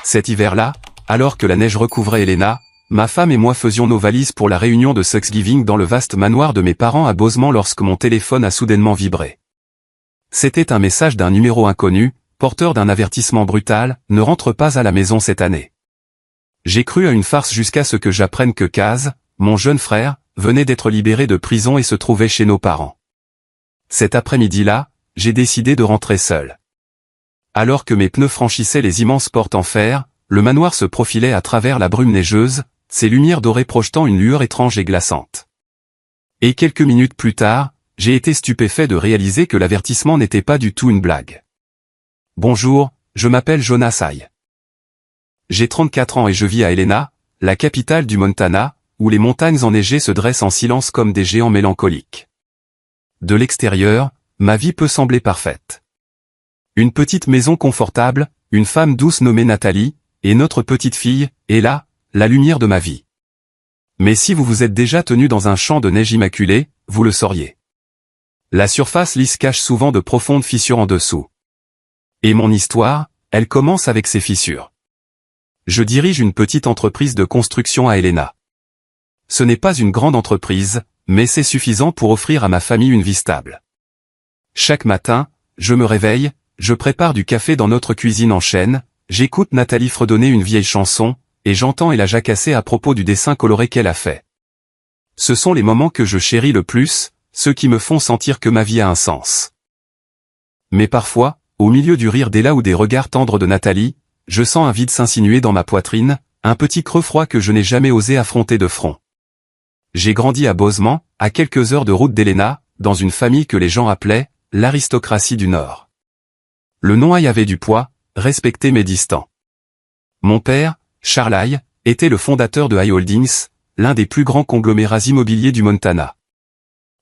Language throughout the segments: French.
Cet hiver-là, alors que la neige recouvrait Helena, ma femme et moi faisions nos valises pour la réunion de Thanksgiving dans le vaste manoir de mes parents à Bosemont lorsque mon téléphone a soudainement vibré. C'était un message d'un numéro inconnu, porteur d'un avertissement brutal, ne rentre pas à la maison cette année. J'ai cru à une farce jusqu'à ce que j'apprenne que Kaz, mon jeune frère, venait d'être libéré de prison et se trouvait chez nos parents. Cet après-midi-là, j'ai décidé de rentrer seul. Alors que mes pneus franchissaient les immenses portes en fer, le manoir se profilait à travers la brume neigeuse, ses lumières dorées projetant une lueur étrange et glaçante. Et quelques minutes plus tard, j'ai été stupéfait de réaliser que l'avertissement n'était pas du tout une blague. Bonjour, je m'appelle Jonas Hay. J'ai 34 ans et je vis à Helena, la capitale du Montana, où les montagnes enneigées se dressent en silence comme des géants mélancoliques. De l'extérieur, ma vie peut sembler parfaite. Une petite maison confortable, une femme douce nommée Nathalie, et notre petite fille, Ella, la lumière de ma vie. Mais si vous vous êtes déjà tenu dans un champ de neige immaculée, vous le sauriez. La surface lisse cache souvent de profondes fissures en dessous. Et mon histoire, elle commence avec ces fissures. Je dirige une petite entreprise de construction à Helena. Ce n'est pas une grande entreprise, mais c'est suffisant pour offrir à ma famille une vie stable. Chaque matin, je me réveille, je prépare du café dans notre cuisine en chêne, j'écoute Nathalie fredonner une vieille chanson, et j'entends Ella jacasser à propos du dessin coloré qu'elle a fait. Ce sont les moments que je chéris le plus, ceux qui me font sentir que ma vie a un sens. Mais parfois, au milieu du rire d'Ella ou des regards tendres de Nathalie, je sens un vide s'insinuer dans ma poitrine, un petit creux froid que je n'ai jamais osé affronter de front. J'ai grandi à Bosemont, à quelques heures de route d'Helena, dans une famille que les gens appelaient l'aristocratie du Nord. Le nom Hay avait du poids, respecté mais distant. Mon père, Charles Hay, était le fondateur de Hay Holdings, l'un des plus grands conglomérats immobiliers du Montana.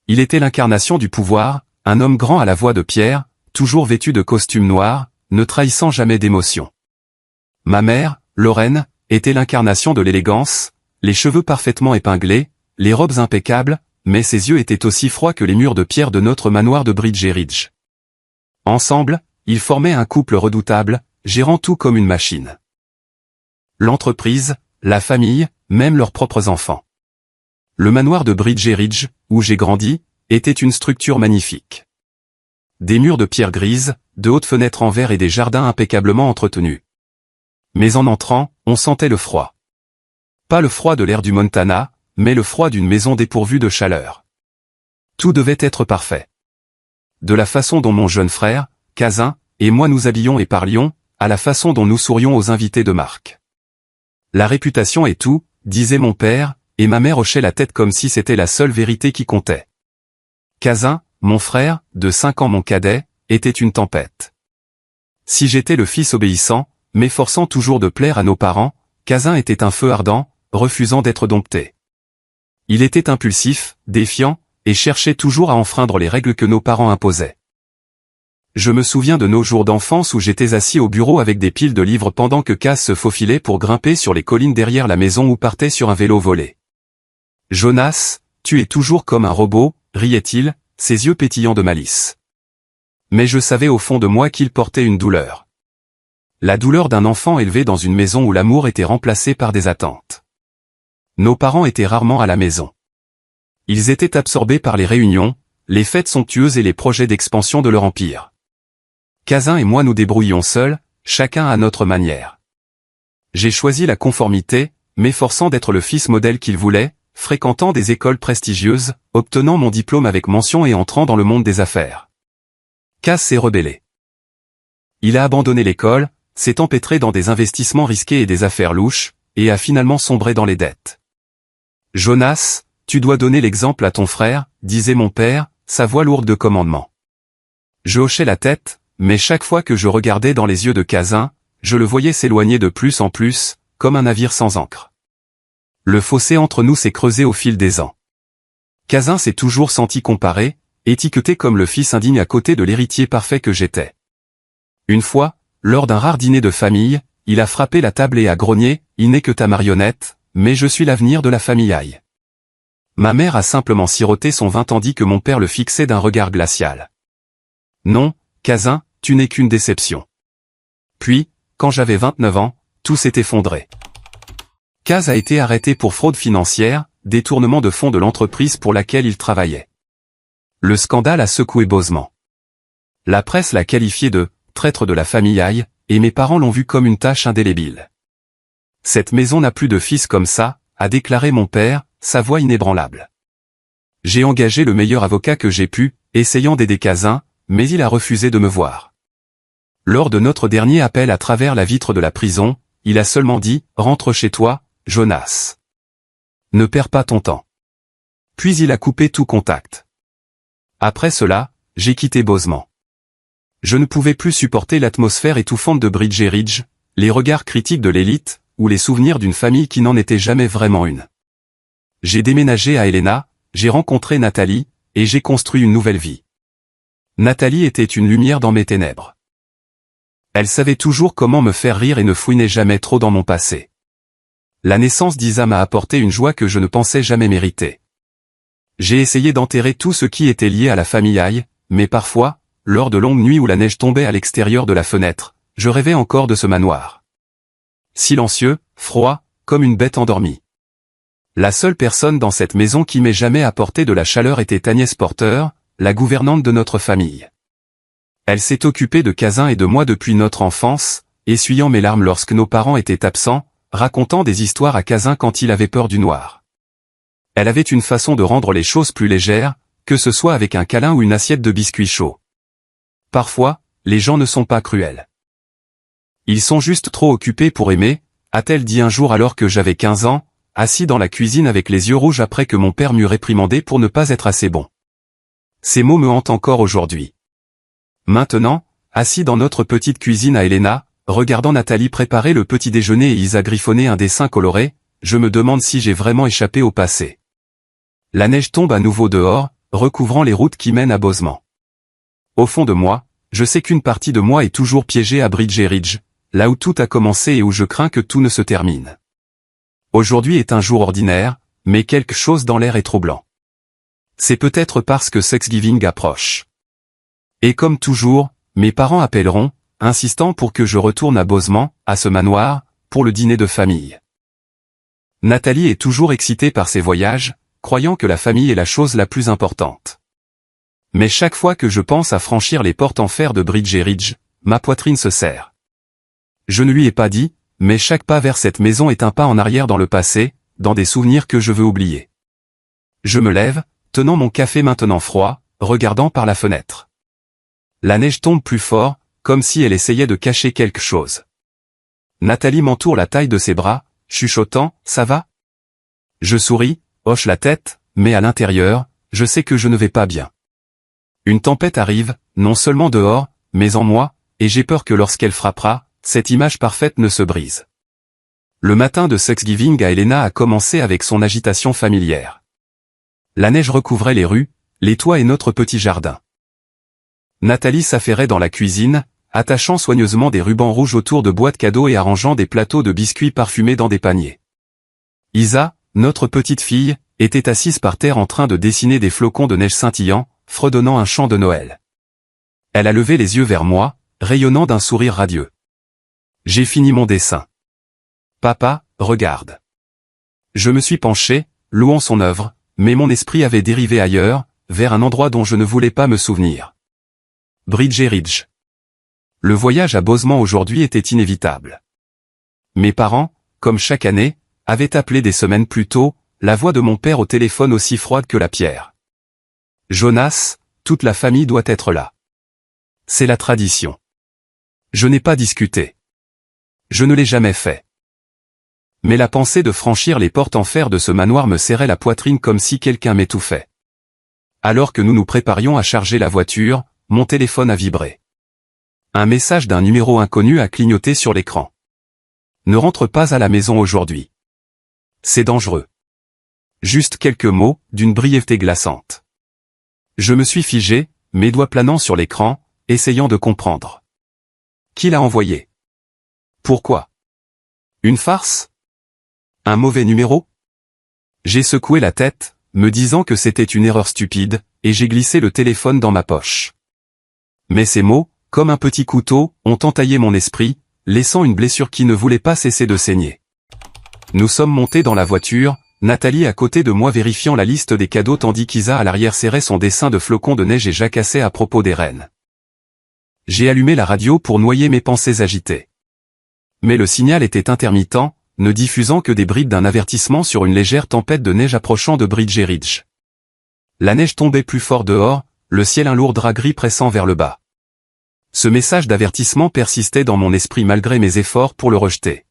Il était l'incarnation du pouvoir, un homme grand à la voix de pierre, toujours vêtu de costume noir, ne trahissant jamais d'émotion. Ma mère, Lorraine, était l'incarnation de l'élégance, les cheveux parfaitement épinglés, les robes impeccables, mais ses yeux étaient aussi froids que les murs de pierre de notre manoir de Bridge Ridge. Ensemble, ils formaient un couple redoutable, gérant tout comme une machine. L'entreprise, la famille, même leurs propres enfants. Le manoir de Bridge Ridge, où j'ai grandi, était une structure magnifique. Des murs de pierre grise, de hautes fenêtres en verre et des jardins impeccablement entretenus. Mais en entrant, on sentait le froid. Pas le froid de l'air du Montana, mais le froid d'une maison dépourvue de chaleur. Tout devait être parfait. De la façon dont mon jeune frère, Kazin, et moi nous habillions et parlions, à la façon dont nous sourions aux invités de marque. La réputation est tout, disait mon père, et ma mère hochait la tête comme si c'était la seule vérité qui comptait. Kazin, mon frère, de 5 ans mon cadet, était une tempête. Si j'étais le fils obéissant, m'efforçant toujours de plaire à nos parents, Kazin était un feu ardent, refusant d'être dompté. Il était impulsif, défiant, et cherchait toujours à enfreindre les règles que nos parents imposaient. Je me souviens de nos jours d'enfance où j'étais assis au bureau avec des piles de livres pendant que Kaz se faufilait pour grimper sur les collines derrière la maison ou partait sur un vélo volé. « Jonas, tu es toujours comme un robot », riait-il, ses yeux pétillants de malice. Mais je savais au fond de moi qu'il portait une douleur. La douleur d'un enfant élevé dans une maison où l'amour était remplacé par des attentes. Nos parents étaient rarement à la maison. Ils étaient absorbés par les réunions, les fêtes somptueuses et les projets d'expansion de leur empire. Kazin et moi nous débrouillions seuls, chacun à notre manière. J'ai choisi la conformité, m'efforçant d'être le fils modèle qu'il voulait, fréquentant des écoles prestigieuses, obtenant mon diplôme avec mention et entrant dans le monde des affaires. Kaz s'est rebellé. Il a abandonné l'école, s'est empêtré dans des investissements risqués et des affaires louches, et a finalement sombré dans les dettes. « Jonas, tu dois donner l'exemple à ton frère », disait mon père, sa voix lourde de commandement. Je hochais la tête, mais chaque fois que je regardais dans les yeux de Kazin, je le voyais s'éloigner de plus en plus, comme un navire sans ancre. Le fossé entre nous s'est creusé au fil des ans. Kazin s'est toujours senti comparé, étiqueté comme le fils indigne à côté de l'héritier parfait que j'étais. Une fois, lors d'un rare dîner de famille, il a frappé la table et a grogné « Il n'est que ta marionnette, mais je suis l'avenir de la famille Hay ». Ma mère a simplement siroté son vin tandis que mon père le fixait d'un regard glacial. « Non, Kazin, tu n'es qu'une déception. » Puis, quand j'avais 29 ans, tout s'est effondré. Kaz a été arrêté pour fraude financière, détournement de fonds de l'entreprise pour laquelle il travaillait. Le scandale a secoué Bosemont. La presse l'a qualifié de « traître de la famille Aïe » et mes parents l'ont vu comme une tâche indélébile. Cette maison n'a plus de fils comme ça, a déclaré mon père, sa voix inébranlable. J'ai engagé le meilleur avocat que j'ai pu, essayant d'aider Kazin, mais il a refusé de me voir. Lors de notre dernier appel à travers la vitre de la prison, il a seulement dit « Rentre chez toi, Jonas. Ne perds pas ton temps. » Puis il a coupé tout contact. Après cela, j'ai quitté Bosemont. Je ne pouvais plus supporter l'atmosphère étouffante de Bridger Ridge, les regards critiques de l'élite, ou les souvenirs d'une famille qui n'en était jamais vraiment une. J'ai déménagé à Helena, j'ai rencontré Nathalie, et j'ai construit une nouvelle vie. Nathalie était une lumière dans mes ténèbres. Elle savait toujours comment me faire rire et ne fouinait jamais trop dans mon passé. La naissance d'Isa m'a apporté une joie que je ne pensais jamais mériter. J'ai essayé d'enterrer tout ce qui était lié à la famille Aïe, mais parfois, lors de longues nuits où la neige tombait à l'extérieur de la fenêtre, je rêvais encore de ce manoir. Silencieux, froid, comme une bête endormie. La seule personne dans cette maison qui m'ait jamais apporté de la chaleur était Agnès Porter, la gouvernante de notre famille. Elle s'est occupée de Kazin et de moi depuis notre enfance, essuyant mes larmes lorsque nos parents étaient absents, racontant des histoires à Kazin quand il avait peur du noir. Elle avait une façon de rendre les choses plus légères, que ce soit avec un câlin ou une assiette de biscuits chauds. Parfois, les gens ne sont pas cruels. Ils sont juste trop occupés pour aimer, a-t-elle dit un jour alors que j'avais 15 ans, assis dans la cuisine avec les yeux rouges après que mon père m'eût réprimandé pour ne pas être assez bon. Ces mots me hantent encore aujourd'hui. Maintenant, assis dans notre petite cuisine à Helena, regardant Nathalie préparer le petit déjeuner et Isa griffonner un dessin coloré, je me demande si j'ai vraiment échappé au passé. La neige tombe à nouveau dehors, recouvrant les routes qui mènent à Bosemont. Au fond de moi, je sais qu'une partie de moi est toujours piégée à Bridger Ridge, là où tout a commencé et où je crains que tout ne se termine. Aujourd'hui est un jour ordinaire, mais quelque chose dans l'air est troublant. C'est peut-être parce que Thanksgiving approche. Et comme toujours, mes parents appelleront, insistant pour que je retourne à Bosemont, à ce manoir, pour le dîner de famille. Nathalie est toujours excitée par ses voyages, croyant que la famille est la chose la plus importante. Mais chaque fois que je pense à franchir les portes en fer de Bridger Ridge, ma poitrine se serre. Je ne lui ai pas dit, mais chaque pas vers cette maison est un pas en arrière dans le passé, dans des souvenirs que je veux oublier. Je me lève, tenant mon café maintenant froid, regardant par la fenêtre. La neige tombe plus fort, comme si elle essayait de cacher quelque chose. Nathalie m'entoure la taille de ses bras, chuchotant « Ça va ?» Je souris, hoche la tête, mais à l'intérieur, je sais que je ne vais pas bien. Une tempête arrive, non seulement dehors, mais en moi, et j'ai peur que lorsqu'elle frappera, cette image parfaite ne se brise. Le matin de Thanksgiving à Helena a commencé avec son agitation familière. La neige recouvrait les rues, les toits et notre petit jardin. Nathalie s'affairait dans la cuisine, attachant soigneusement des rubans rouges autour de boîtes cadeaux et arrangeant des plateaux de biscuits parfumés dans des paniers. Isa, notre petite fille, était assise par terre en train de dessiner des flocons de neige scintillants, fredonnant un chant de Noël. Elle a levé les yeux vers moi, rayonnant d'un sourire radieux. J'ai fini mon dessin. Papa, regarde. Je me suis penché, louant son œuvre, mais mon esprit avait dérivé ailleurs, vers un endroit dont je ne voulais pas me souvenir. Bridger Ridge. Le voyage à Bosemont aujourd'hui était inévitable. Mes parents, comme chaque année, avaient appelé des semaines plus tôt, la voix de mon père au téléphone aussi froide que la pierre. Jonas, toute la famille doit être là. C'est la tradition. Je n'ai pas discuté. Je ne l'ai jamais fait. Mais la pensée de franchir les portes en fer de ce manoir me serrait la poitrine comme si quelqu'un m'étouffait. Alors que nous nous préparions à charger la voiture, mon téléphone a vibré. Un message d'un numéro inconnu a clignoté sur l'écran. Ne rentre pas à la maison aujourd'hui. C'est dangereux. Juste quelques mots, d'une brièveté glaçante. Je me suis figé, mes doigts planant sur l'écran, essayant de comprendre. Qui l'a envoyé? Pourquoi? Une farce? Un mauvais numéro? J'ai secoué la tête, me disant que c'était une erreur stupide, et j'ai glissé le téléphone dans ma poche. Mais ces mots, comme un petit couteau, ont entaillé mon esprit, laissant une blessure qui ne voulait pas cesser de saigner. Nous sommes montés dans la voiture, Nathalie à côté de moi vérifiant la liste des cadeaux tandis qu'Isa à l'arrière serrait son dessin de flocons de neige et jacassait à propos des rennes. J'ai allumé la radio pour noyer mes pensées agitées. Mais le signal était intermittent, ne diffusant que des bribes d'un avertissement sur une légère tempête de neige approchant de Bridger Ridge. La neige tombait plus fort dehors, le ciel un lourd drap gris pressant vers le bas. Ce message d'avertissement persistait dans mon esprit malgré mes efforts pour le rejeter.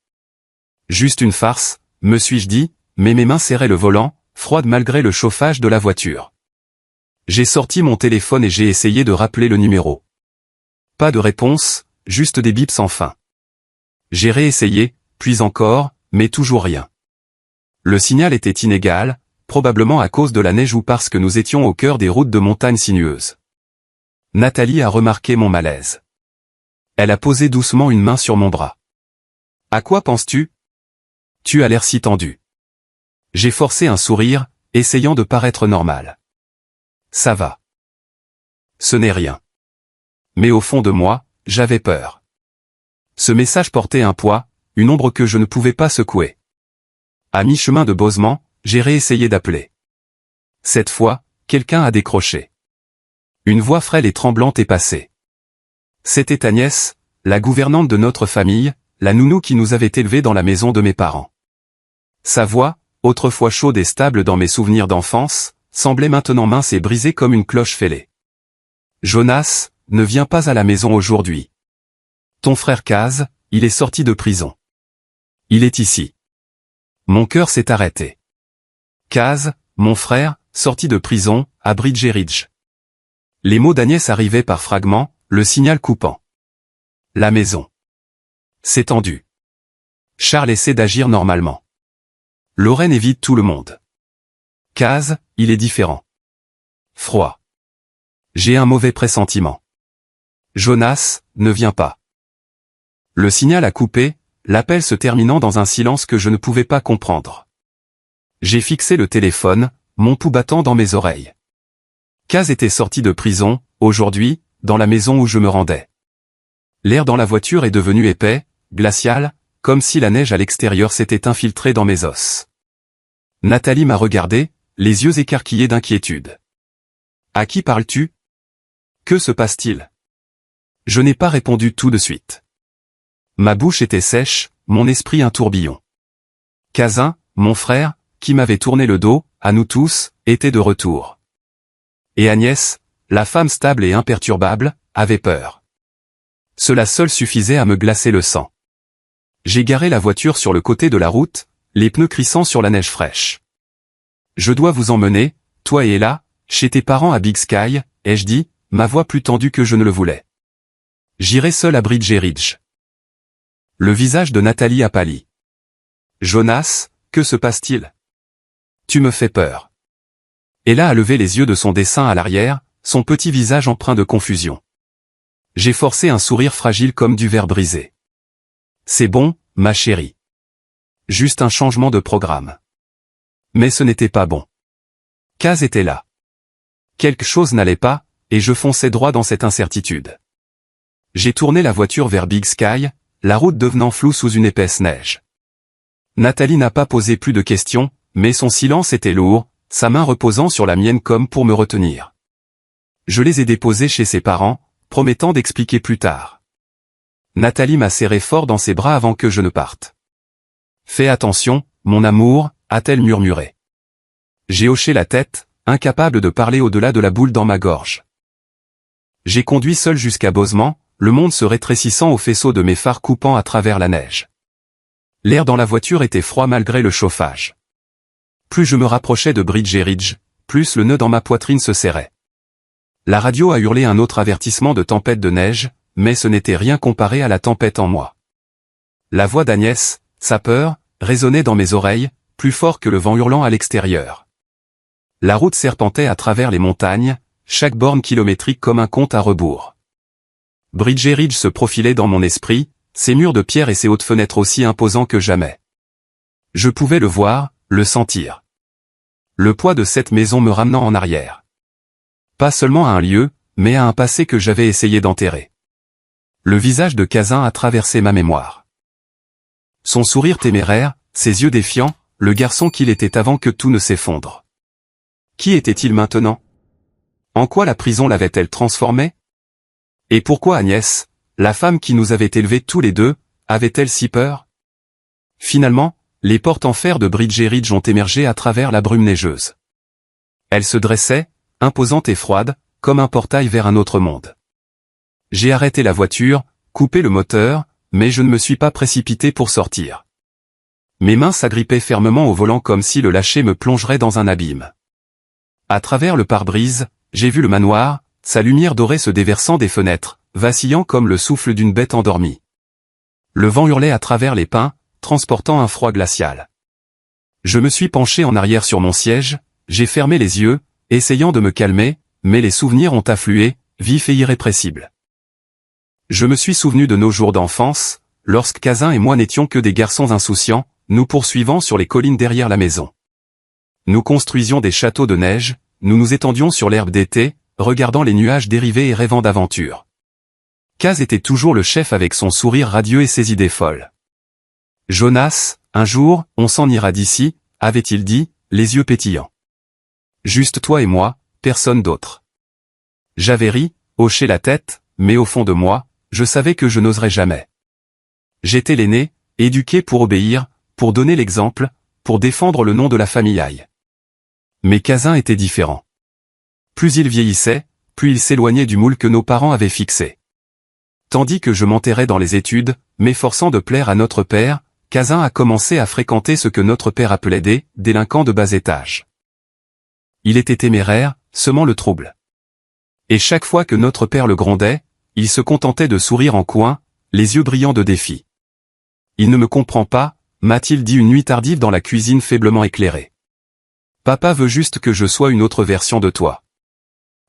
Juste une farce, me suis-je dit, mais mes mains serraient le volant, froides malgré le chauffage de la voiture. J'ai sorti mon téléphone et j'ai essayé de rappeler le numéro. Pas de réponse, juste des bips sans fin. J'ai réessayé, puis encore, mais toujours rien. Le signal était inégal, probablement à cause de la neige ou parce que nous étions au cœur des routes de montagne sinueuses. Nathalie a remarqué mon malaise. Elle a posé doucement une main sur mon bras. « À quoi penses-tu ? Tu as l'air si tendu. » J'ai forcé un sourire, essayant de paraître normal. « Ça va. Ce n'est rien. » Mais au fond de moi, j'avais peur. Ce message portait un poids, une ombre que je ne pouvais pas secouer. À mi-chemin de Bosemont, j'ai réessayé d'appeler. Cette fois, quelqu'un a décroché. Une voix frêle et tremblante est passée. C'était Agnès, la gouvernante de notre famille, la nounou qui nous avait élevés dans la maison de mes parents. Sa voix, autrefois chaude et stable dans mes souvenirs d'enfance, semblait maintenant mince et brisée comme une cloche fêlée. « Jonas, ne viens pas à la maison aujourd'hui. Ton frère Kaz, il est sorti de prison. Il est ici. » Mon cœur s'est arrêté. Kaz, mon frère, sorti de prison, à Bridger Ridge. Les mots d'Agnès arrivaient par fragments, le signal coupant. La maison. C'est tendu. Charles essaie d'agir normalement. Lorraine évite tout le monde. Kaz, il est différent. Froid. J'ai un mauvais pressentiment. Jonas, ne viens pas. Le signal a coupé, l'appel se terminant dans un silence que je ne pouvais pas comprendre. J'ai fixé le téléphone, mon pouls battant dans mes oreilles. Kaz était sorti de prison, aujourd'hui, dans la maison où je me rendais. L'air dans la voiture est devenu épais, glacial, comme si la neige à l'extérieur s'était infiltrée dans mes os. Nathalie m'a regardé, les yeux écarquillés d'inquiétude. « À qui parles-tu ? Que se passe-t-il » Je n'ai pas répondu tout de suite. Ma bouche était sèche, mon esprit un tourbillon. Kazin, mon frère, qui m'avait tourné le dos, à nous tous, était de retour. Et Agnès, la femme stable et imperturbable, avait peur. Cela seul suffisait à me glacer le sang. J'ai garé la voiture sur le côté de la route, les pneus crissant sur la neige fraîche. « Je dois vous emmener, toi et Ella, chez tes parents à Big Sky, » ai-je dit, ma voix plus tendue que je ne le voulais. « J'irai seul à Bridger Ridge. » Le visage de Nathalie a pâli. « Jonas, que se passe-t-il ? Tu me fais peur. » Ella a levé les yeux de son dessin à l'arrière, son petit visage empreint de confusion. J'ai forcé un sourire fragile comme du verre brisé. « C'est bon, ma chérie. Juste un changement de programme. » Mais ce n'était pas bon. Kaz était là. Quelque chose n'allait pas, et je fonçais droit dans cette incertitude. J'ai tourné la voiture vers Big Sky, la route devenant floue sous une épaisse neige. Nathalie n'a pas posé plus de questions, mais son silence était lourd, sa main reposant sur la mienne comme pour me retenir. Je les ai déposés chez ses parents, promettant d'expliquer plus tard. Nathalie m'a serré fort dans ses bras avant que je ne parte. « Fais attention, mon amour », a-t-elle murmuré. J'ai hoché la tête, incapable de parler au-delà de la boule dans ma gorge. J'ai conduit seul jusqu'à Bosemont, le monde se rétrécissant au faisceau de mes phares coupant à travers la neige. L'air dans la voiture était froid malgré le chauffage. Plus je me rapprochais de Bridger Ridge, plus le nœud dans ma poitrine se serrait. La radio a hurlé un autre avertissement de tempête de neige, mais ce n'était rien comparé à la tempête en moi. La voix d'Agnès, sa peur, résonnait dans mes oreilles, plus fort que le vent hurlant à l'extérieur. La route serpentait à travers les montagnes, chaque borne kilométrique comme un compte à rebours. Bridger Ridge se profilait dans mon esprit, ses murs de pierre et ses hautes fenêtres aussi imposants que jamais. Je pouvais le voir, le sentir. Le poids de cette maison me ramenant en arrière. Pas seulement à un lieu, mais à un passé que j'avais essayé d'enterrer. Le visage de Kazin a traversé ma mémoire. Son sourire téméraire, ses yeux défiants, le garçon qu'il était avant que tout ne s'effondre. Qui était-il maintenant? En quoi la prison l'avait-elle transformé? Et pourquoi Agnès, la femme qui nous avait élevés tous les deux, avait-elle si peur? Finalement, les portes en fer de Bridger Ridge ont émergé à travers la brume neigeuse. Elle se dressait, imposante et froide, comme un portail vers un autre monde. J'ai arrêté la voiture, coupé le moteur, mais je ne me suis pas précipité pour sortir. Mes mains s'agrippaient fermement au volant comme si le lâcher me plongerait dans un abîme. À travers le pare-brise, j'ai vu le manoir, sa lumière dorée se déversant des fenêtres, vacillant comme le souffle d'une bête endormie. Le vent hurlait à travers les pins, transportant un froid glacial. Je me suis penché en arrière sur mon siège, j'ai fermé les yeux, essayant de me calmer, mais les souvenirs ont afflué, vifs et irrépressibles. Je me suis souvenu de nos jours d'enfance, lorsque Kazin et moi n'étions que des garçons insouciants, nous poursuivant sur les collines derrière la maison. Nous construisions des châteaux de neige, nous nous étendions sur l'herbe d'été, regardant les nuages dériver et rêvant d'aventure. Kaz était toujours le chef avec son sourire radieux et ses idées folles. Jonas, un jour, on s'en ira d'ici, avait-il dit, les yeux pétillants. Juste toi et moi, personne d'autre. J'avais ri, hoché la tête, mais au fond de moi, je savais que je n'oserais jamais. J'étais l'aîné, éduqué pour obéir, pour donner l'exemple, pour défendre le nom de la famille Aïe. Mais Kazin était différent. Plus il vieillissait, plus il s'éloignait du moule que nos parents avaient fixé. Tandis que je m'enterrais dans les études, m'efforçant de plaire à notre père, Kazin a commencé à fréquenter ce que notre père appelait des délinquants de bas étage. Il était téméraire, semant le trouble. Et chaque fois que notre père le grondait, il se contentait de sourire en coin, les yeux brillants de défi. Il ne me comprend pas, m'a-t-il dit une nuit tardive dans la cuisine faiblement éclairée. Papa veut juste que je sois une autre version de toi.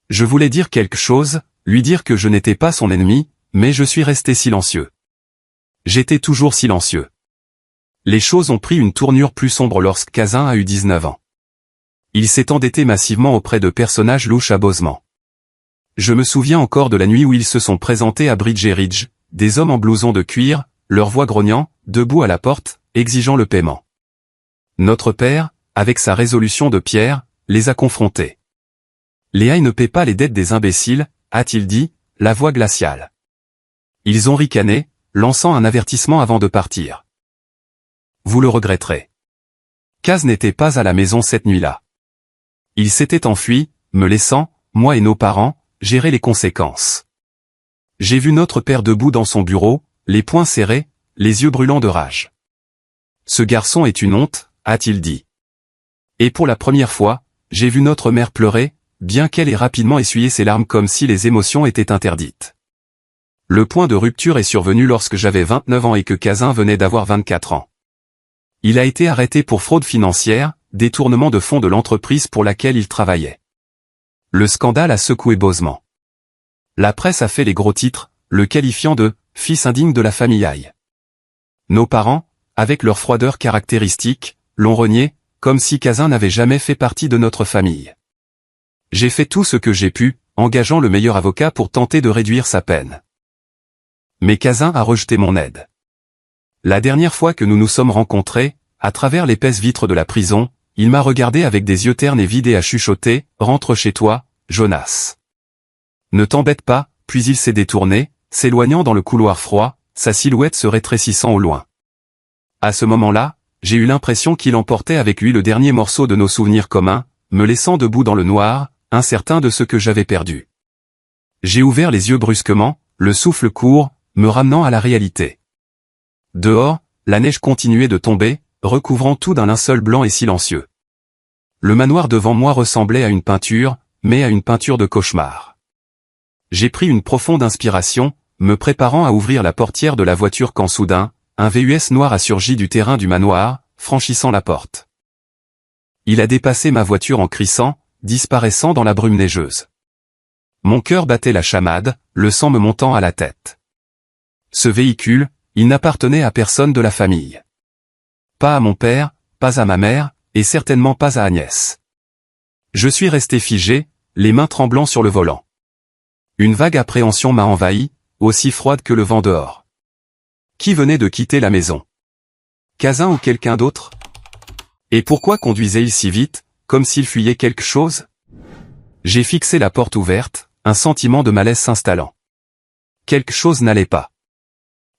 Je voulais dire quelque chose, lui dire que je n'étais pas son ennemi, mais je suis resté silencieux. J'étais toujours silencieux. Les choses ont pris une tournure plus sombre lorsque Kazin a eu 19 ans. Il s'est endetté massivement auprès de personnages louches à Bozeman. Je me souviens encore de la nuit où ils se sont présentés à Bridger Ridge, des hommes en blouson de cuir, leur voix grognant, debout à la porte, exigeant le paiement. Notre père, avec sa résolution de pierre, les a confrontés. Léa ne paie pas les dettes des imbéciles, a-t-il dit, la voix glaciale. Ils ont ricané, lançant un avertissement avant de partir. Vous le regretterez. Kaz n'était pas à la maison cette nuit-là. Il s'était enfui, me laissant, moi et nos parents, gérer les conséquences. J'ai vu notre père debout dans son bureau, les poings serrés, les yeux brûlants de rage. Ce garçon est une honte, a-t-il dit. Et pour la première fois, j'ai vu notre mère pleurer, bien qu'elle ait rapidement essuyé ses larmes comme si les émotions étaient interdites. Le point de rupture est survenu lorsque j'avais 29 ans et que Kazin venait d'avoir 24 ans. Il a été arrêté pour fraude financière, détournement de fonds de l'entreprise pour laquelle il travaillait. Le scandale a secoué Bozeman. La presse a fait les gros titres, le qualifiant de « fils indigne de la famille Aïe ». Nos parents, avec leur froideur caractéristique, l'ont renié, comme si Kazin n'avait jamais fait partie de notre famille. J'ai fait tout ce que j'ai pu, engageant le meilleur avocat pour tenter de réduire sa peine. Mais Kazin a rejeté mon aide. La dernière fois que nous nous sommes rencontrés, à travers l'épaisse vitre de la prison, il m'a regardé avec des yeux ternes et vides et a chuchoté « Rentre chez toi, Jonas. » Ne t'embête pas, puis il s'est détourné, s'éloignant dans le couloir froid, sa silhouette se rétrécissant au loin. À ce moment-là, j'ai eu l'impression qu'il emportait avec lui le dernier morceau de nos souvenirs communs, me laissant debout dans le noir, incertain de ce que j'avais perdu. J'ai ouvert les yeux brusquement, le souffle court, me ramenant à la réalité. Dehors, la neige continuait de tomber, recouvrant tout d'un linceul blanc et silencieux. Le manoir devant moi ressemblait à une peinture, mais à une peinture de cauchemar. J'ai pris une profonde inspiration, me préparant à ouvrir la portière de la voiture quand soudain, un VUS noir a surgi du terrain du manoir, franchissant la porte. Il a dépassé ma voiture en crissant, disparaissant dans la brume neigeuse. Mon cœur battait la chamade, le sang me montant à la tête. Ce véhicule, il n'appartenait à personne de la famille. Pas à mon père, pas à ma mère, et certainement pas à Agnès. Je suis resté figé, les mains tremblant sur le volant. Une vague appréhension m'a envahi, aussi froide que le vent dehors. Qui venait de quitter la maison? Kazan ou quelqu'un d'autre? Et pourquoi conduisait-il si vite, comme s'il fuyait quelque chose? J'ai fixé la porte ouverte, un sentiment de malaise s'installant. Quelque chose n'allait pas.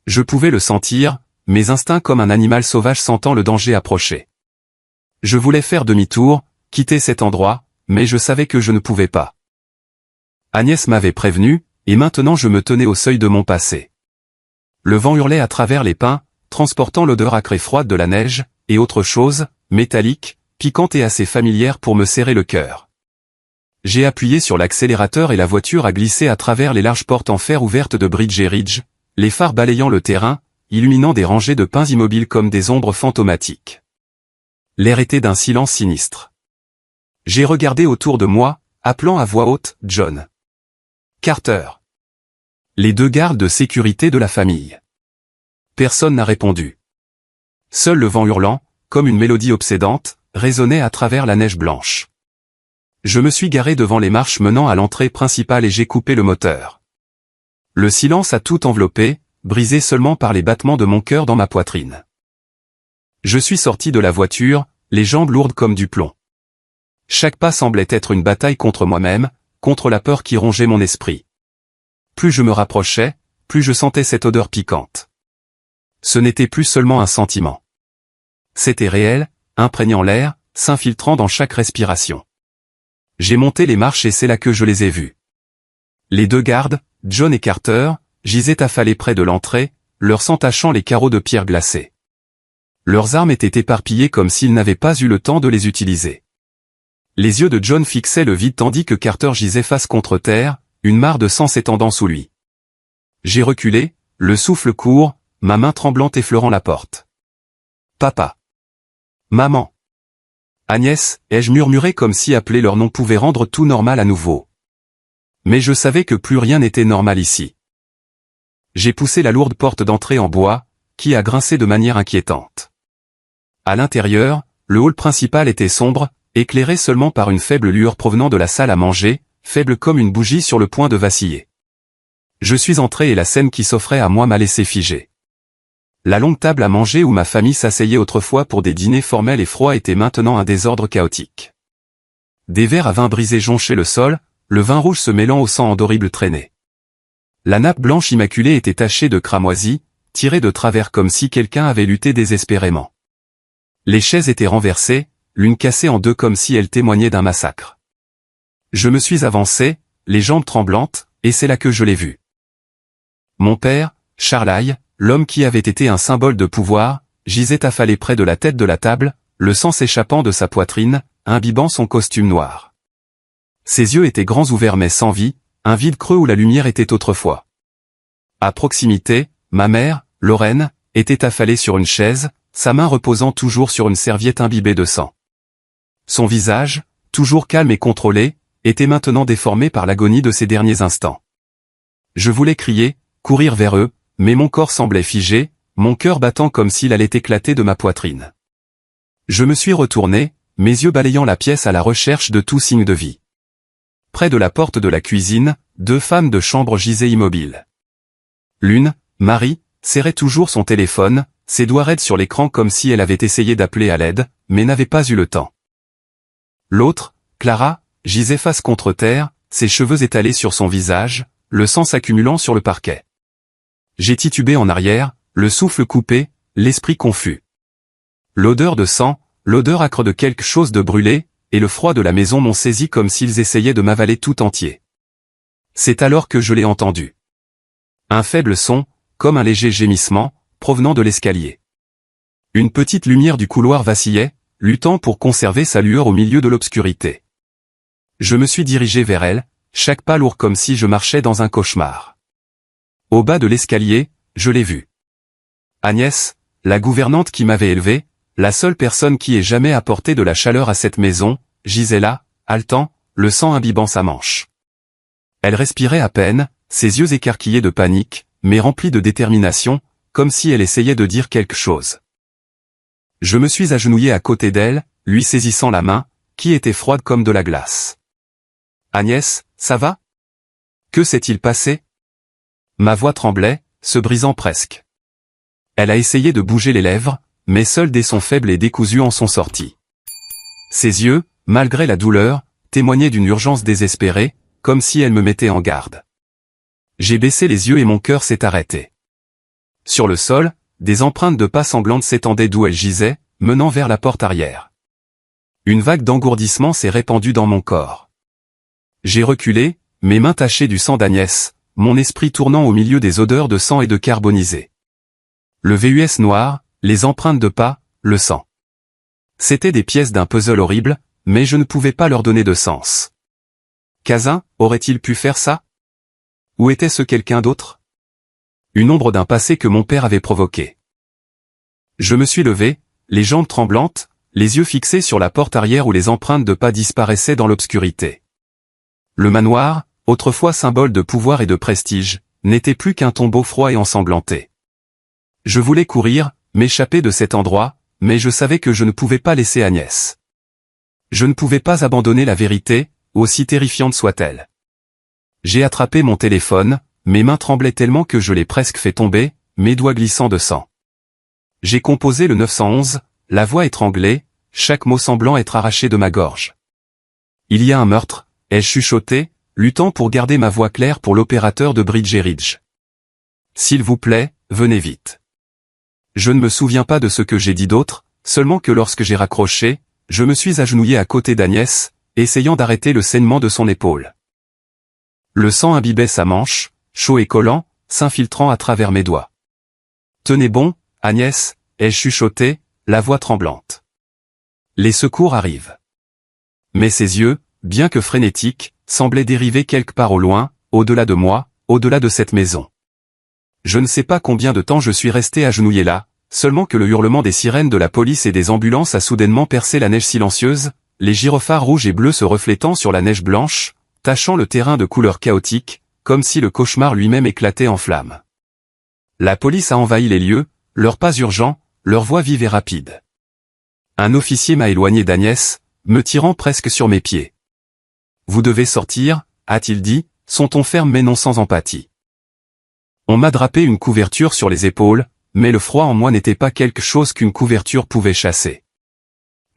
Je pouvais le sentir, mes instincts comme un animal sauvage sentant le danger approcher. Je voulais faire demi-tour, quitter cet endroit, mais je savais que je ne pouvais pas. Agnès m'avait prévenu, et maintenant je me tenais au seuil de mon passé. Le vent hurlait à travers les pins, transportant l'odeur acre et froide de la neige, et autre chose, métallique, piquante et assez familière pour me serrer le cœur. J'ai appuyé sur l'accélérateur et la voiture a glissé à travers les larges portes en fer ouvertes de Bridge et Ridge, les phares balayant le terrain, illuminant des rangées de pins immobiles comme des ombres fantomatiques. L'air était d'un silence sinistre. J'ai regardé autour de moi, appelant à voix haute, John. Carter. Les deux gardes de sécurité de la famille. Personne n'a répondu. Seul le vent hurlant, comme une mélodie obsédante, résonnait à travers la neige blanche. Je me suis garé devant les marches menant à l'entrée principale et j'ai coupé le moteur. Le silence a tout enveloppé, brisé seulement par les battements de mon cœur dans ma poitrine. Je suis sorti de la voiture, les jambes lourdes comme du plomb. Chaque pas semblait être une bataille contre moi-même, contre la peur qui rongeait mon esprit. Plus je me rapprochais, plus je sentais cette odeur piquante. Ce n'était plus seulement un sentiment. C'était réel, imprégnant l'air, s'infiltrant dans chaque respiration. J'ai monté les marches et c'est là que je les ai vus. Les deux gardes, John et Carter, gisaient affalés près de l'entrée, leur sang tachant les carreaux de pierre glacée. Leurs armes étaient éparpillées comme s'ils n'avaient pas eu le temps de les utiliser. Les yeux de John fixaient le vide tandis que Carter gisait face contre terre, une mare de sang s'étendant sous lui. J'ai reculé, le souffle court, ma main tremblante effleurant la porte. Papa. Maman. Agnès, ai-je murmuré comme si appeler leur nom pouvait rendre tout normal à nouveau. Mais je savais que plus rien n'était normal ici. J'ai poussé la lourde porte d'entrée en bois, qui a grincé de manière inquiétante. À l'intérieur, le hall principal était sombre, éclairé seulement par une faible lueur provenant de la salle à manger, faible comme une bougie sur le point de vaciller. Je suis entré et la scène qui s'offrait à moi m'a laissé figé. La longue table à manger où ma famille s'asseyait autrefois pour des dîners formels et froids était maintenant un désordre chaotique. Des verres à vin brisés jonchaient le sol, le vin rouge se mêlant au sang en d'horribles traînées. La nappe blanche immaculée était tachée de cramoisie, tirée de travers comme si quelqu'un avait lutté désespérément. Les chaises étaient renversées, l'une cassée en deux comme si elle témoignait d'un massacre. Je me suis avancé, les jambes tremblantes, et c'est là que je l'ai vu. Mon père, Charlaille, l'homme qui avait été un symbole de pouvoir, gisait affalé près de la tête de la table, le sang s'échappant de sa poitrine, imbibant son costume noir. Ses yeux étaient grands ouverts mais sans vie, un vide creux où la lumière était autrefois. À proximité, ma mère, Lorraine, était affalée sur une chaise, sa main reposant toujours sur une serviette imbibée de sang. Son visage, toujours calme et contrôlé, était maintenant déformé par l'agonie de ces derniers instants. Je voulais crier, courir vers eux, mais mon corps semblait figé, mon cœur battant comme s'il allait éclater de ma poitrine. Je me suis retourné, mes yeux balayant la pièce à la recherche de tout signe de vie. Près de la porte de la cuisine, deux femmes de chambre gisaient immobiles. L'une, Marie, serrait toujours son téléphone, ses doigts raides sur l'écran comme si elle avait essayé d'appeler à l'aide, mais n'avait pas eu le temps. L'autre, Clara, gisait face contre terre, ses cheveux étalés sur son visage, le sang s'accumulant sur le parquet. J'ai titubé en arrière, le souffle coupé, l'esprit confus. L'odeur de sang, l'odeur âcre de quelque chose de brûlé, et le froid de la maison m'ont saisi comme s'ils essayaient de m'avaler tout entier. C'est alors que je l'ai entendu. Un faible son, comme un léger gémissement, provenant de l'escalier. Une petite lumière du couloir vacillait, luttant pour conserver sa lueur au milieu de l'obscurité. Je me suis dirigé vers elle, chaque pas lourd comme si je marchais dans un cauchemar. Au bas de l'escalier, je l'ai vue. Agnès, la gouvernante qui m'avait élevé, la seule personne qui ait jamais apporté de la chaleur à cette maison, gisait là, haletant, le sang imbibant sa manche. Elle respirait à peine, ses yeux écarquillés de panique, mais remplis de détermination, comme si elle essayait de dire quelque chose. Je me suis agenouillé à côté d'elle, lui saisissant la main, qui était froide comme de la glace. « Agnès, ça va ? Que s'est-il passé ? Ma voix tremblait, se brisant presque. Elle a essayé de bouger les lèvres, mais seuls des sons faibles et décousus en sont sortis. Ses yeux, malgré la douleur, témoignaient d'une urgence désespérée, comme si elle me mettait en garde. J'ai baissé les yeux et mon cœur s'est arrêté. Sur le sol, des empreintes de pas sanglantes s'étendaient d'où elle gisait, menant vers la porte arrière. Une vague d'engourdissement s'est répandue dans mon corps. J'ai reculé, mes mains tachées du sang d'Agnès, mon esprit tournant au milieu des odeurs de sang et de carbonisé. Le VUS noir, les empreintes de pas, le sang. C'étaient des pièces d'un puzzle horrible, mais je ne pouvais pas leur donner de sens. Kazin, aurait-il pu faire ça? Ou était-ce quelqu'un d'autre? Une ombre d'un passé que mon père avait provoqué. Je me suis levé, les jambes tremblantes, les yeux fixés sur la porte arrière où les empreintes de pas disparaissaient dans l'obscurité. Le manoir, autrefois symbole de pouvoir et de prestige, n'était plus qu'un tombeau froid et ensanglanté. Je voulais courir, m'échapper de cet endroit, mais je savais que je ne pouvais pas laisser Agnès. Je ne pouvais pas abandonner la vérité, aussi terrifiante soit-elle. J'ai attrapé mon téléphone, mes mains tremblaient tellement que je l'ai presque fait tomber, mes doigts glissant de sang. J'ai composé le 911, la voix étranglée, chaque mot semblant être arraché de ma gorge. Il y a un meurtre, ai-je chuchoté, luttant pour garder ma voix claire pour l'opérateur de Bridge & Ridge. S'il vous plaît, venez vite. Je ne me souviens pas de ce que j'ai dit d'autre, seulement que lorsque j'ai raccroché, je me suis agenouillé à côté d'Agnès, essayant d'arrêter le saignement de son épaule. Le sang imbibait sa manche, chaud et collant, s'infiltrant à travers mes doigts. Tenez bon, Agnès, ai-je chuchoté, la voix tremblante. Les secours arrivent. Mais ses yeux, bien que frénétiques, semblaient dériver quelque part au loin, au-delà de moi, au-delà de cette maison. Je ne sais pas combien de temps je suis resté agenouillé là, seulement que le hurlement des sirènes de la police et des ambulances a soudainement percé la neige silencieuse, les gyrophares rouges et bleus se reflétant sur la neige blanche, tachant le terrain de couleurs chaotiques, comme si le cauchemar lui-même éclatait en flammes. La police a envahi les lieux, leurs pas urgents, leurs voix vives et rapides. Un officier m'a éloigné d'Agnès, me tirant presque sur mes pieds. « Vous devez sortir » a-t-il dit, son ton ferme mais non sans empathie. On m'a drapé une couverture sur les épaules, mais le froid en moi n'était pas quelque chose qu'une couverture pouvait chasser.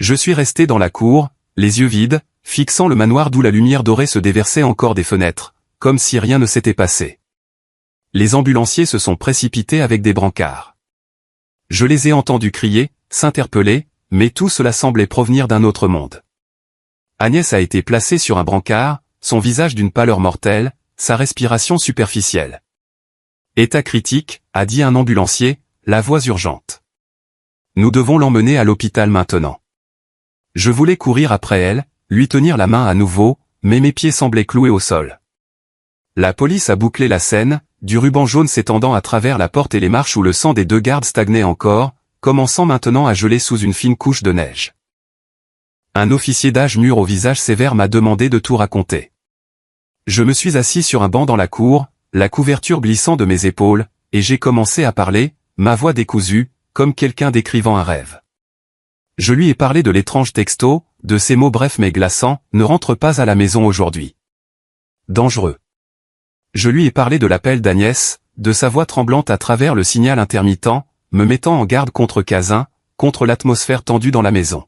Je suis resté dans la cour, les yeux vides, fixant le manoir d'où la lumière dorée se déversait encore des fenêtres, comme si rien ne s'était passé. Les ambulanciers se sont précipités avec des brancards. Je les ai entendus crier, s'interpeller, mais tout cela semblait provenir d'un autre monde. Agnès a été placée sur un brancard, son visage d'une pâleur mortelle, sa respiration superficielle. État critique, a dit un ambulancier, la voix urgente. Nous devons l'emmener à l'hôpital maintenant. Je voulais courir après elle, lui tenir la main à nouveau, mais mes pieds semblaient cloués au sol. La police a bouclé la scène, du ruban jaune s'étendant à travers la porte et les marches où le sang des deux gardes stagnait encore, commençant maintenant à geler sous une fine couche de neige. Un officier d'âge mûr au visage sévère m'a demandé de tout raconter. Je me suis assis sur un banc dans la cour, la couverture glissant de mes épaules, et j'ai commencé à parler, ma voix décousue, comme quelqu'un décrivant un rêve. Je lui ai parlé de l'étrange texto, de ces mots brefs mais glaçants, ne rentre pas à la maison aujourd'hui. Dangereux. Je lui ai parlé de l'appel d'Agnès, de sa voix tremblante à travers le signal intermittent, me mettant en garde contre Kazin, contre l'atmosphère tendue dans la maison.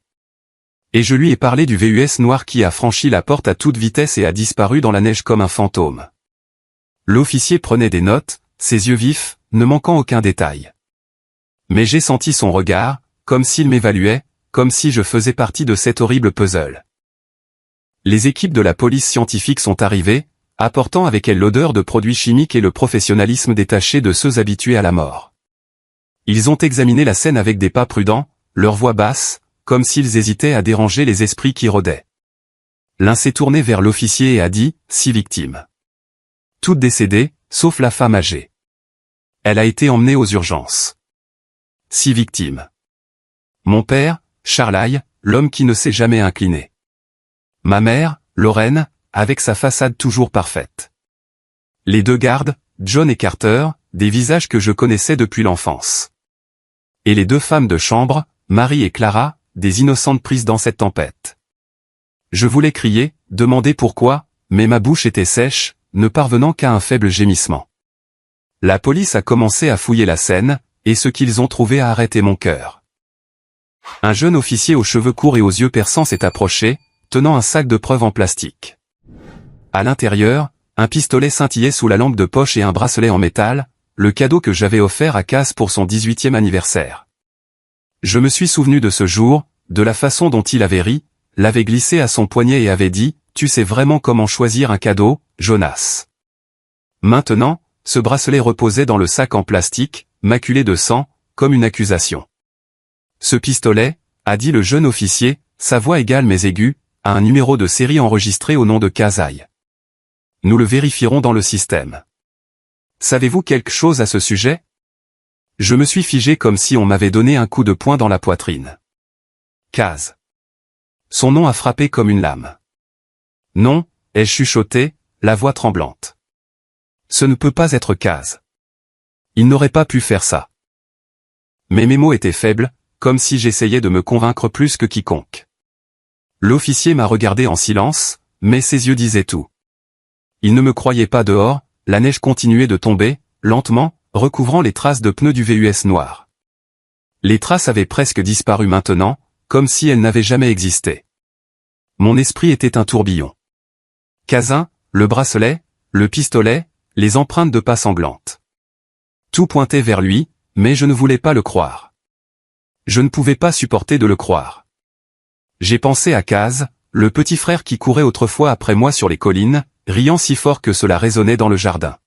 Et je lui ai parlé du VUS noir qui a franchi la porte à toute vitesse et a disparu dans la neige comme un fantôme. L'officier prenait des notes, ses yeux vifs, ne manquant aucun détail. Mais j'ai senti son regard, comme s'il m'évaluait, comme si je faisais partie de cet horrible puzzle. Les équipes de la police scientifique sont arrivées, apportant avec elles l'odeur de produits chimiques et le professionnalisme détaché de ceux habitués à la mort. Ils ont examiné la scène avec des pas prudents, leur voix basse, comme s'ils hésitaient à déranger les esprits qui rôdaient. L'un s'est tourné vers l'officier et a dit « 6 victimes. Toutes décédées, sauf la femme âgée. Elle a été emmenée aux urgences. 6 victimes. Mon père, Charlaille, l'homme qui ne s'est jamais incliné. Ma mère, Lorraine, avec sa façade toujours parfaite. Les deux gardes, John et Carter, des visages que je connaissais depuis l'enfance. Et les deux femmes de chambre, Marie et Clara, des innocentes prises dans cette tempête. Je voulais crier, demander pourquoi, mais ma bouche était sèche, ne parvenant qu'à un faible gémissement. La police a commencé à fouiller la scène, et ce qu'ils ont trouvé a arrêté mon cœur. Un jeune officier aux cheveux courts et aux yeux perçants s'est approché, tenant un sac de preuves en plastique. À l'intérieur, un pistolet scintillait sous la lampe de poche et un bracelet en métal, le cadeau que j'avais offert à Kaz pour son 18e anniversaire. Je me suis souvenu de ce jour, de la façon dont il avait ri, l'avait glissé à son poignet et avait dit « Tu sais vraiment comment choisir un cadeau, Jonas ». Maintenant, ce bracelet reposait dans le sac en plastique, maculé de sang, comme une accusation. Ce pistolet, a dit le jeune officier, sa voix égale mais aiguë, a un numéro de série enregistré au nom de Kazai. Nous le vérifierons dans le système. Savez-vous quelque chose à ce sujet? Je me suis figé comme si on m'avait donné un coup de poing dans la poitrine. Kaz. Son nom a frappé comme une lame. Non, ai-je chuchoté, la voix tremblante. Ce ne peut pas être Kaz. Il n'aurait pas pu faire ça. Mais mes mots étaient faibles, comme si j'essayais de me convaincre plus que quiconque. L'officier m'a regardé en silence, mais ses yeux disaient tout. Il ne me croyait pas dehors, la neige continuait de tomber, lentement, recouvrant les traces de pneus du VUS noir. Les traces avaient presque disparu maintenant, comme si elles n'avaient jamais existé. Mon esprit était un tourbillon. Kazin, le bracelet, le pistolet, les empreintes de pas sanglantes. Tout pointait vers lui, mais je ne voulais pas le croire. Je ne pouvais pas supporter de le croire. J'ai pensé à Kaz, le petit frère qui courait autrefois après moi sur les collines, riant si fort que cela résonnait dans le jardin.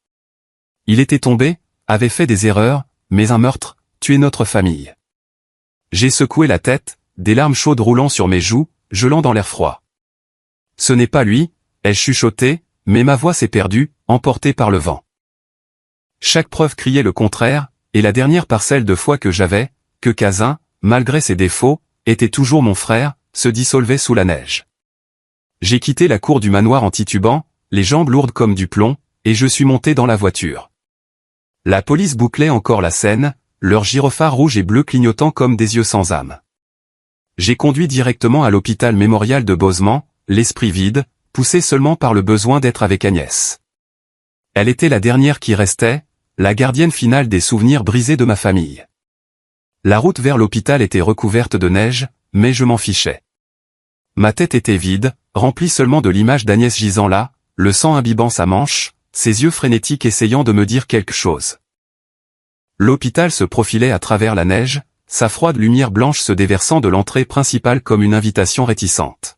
Il était tombé, avait fait des erreurs, mais un meurtre, tué notre famille. J'ai secoué la tête, des larmes chaudes roulant sur mes joues, gelant dans l'air froid. Ce n'est pas lui, ai-je chuchoté, mais ma voix s'est perdue, emportée par le vent. Chaque preuve criait le contraire, et la dernière parcelle de foi que j'avais, que Kazin, malgré ses défauts, était toujours mon frère, se dissolvait sous la neige. J'ai quitté la cour du manoir en titubant, les jambes lourdes comme du plomb, et je suis monté dans la voiture. La police bouclait encore la scène, leurs gyrophares rouges et bleus clignotant comme des yeux sans âme. J'ai conduit directement à l'hôpital mémorial de Bosemont, l'esprit vide, poussé seulement par le besoin d'être avec Agnès. Elle était la dernière qui restait, la gardienne finale des souvenirs brisés de ma famille. La route vers l'hôpital était recouverte de neige, mais je m'en fichais. Ma tête était vide, remplie seulement de l'image d'Agnès gisant là, le sang imbibant sa manche, ses yeux frénétiques essayant de me dire quelque chose. L'hôpital se profilait à travers la neige, sa froide lumière blanche se déversant de l'entrée principale comme une invitation réticente.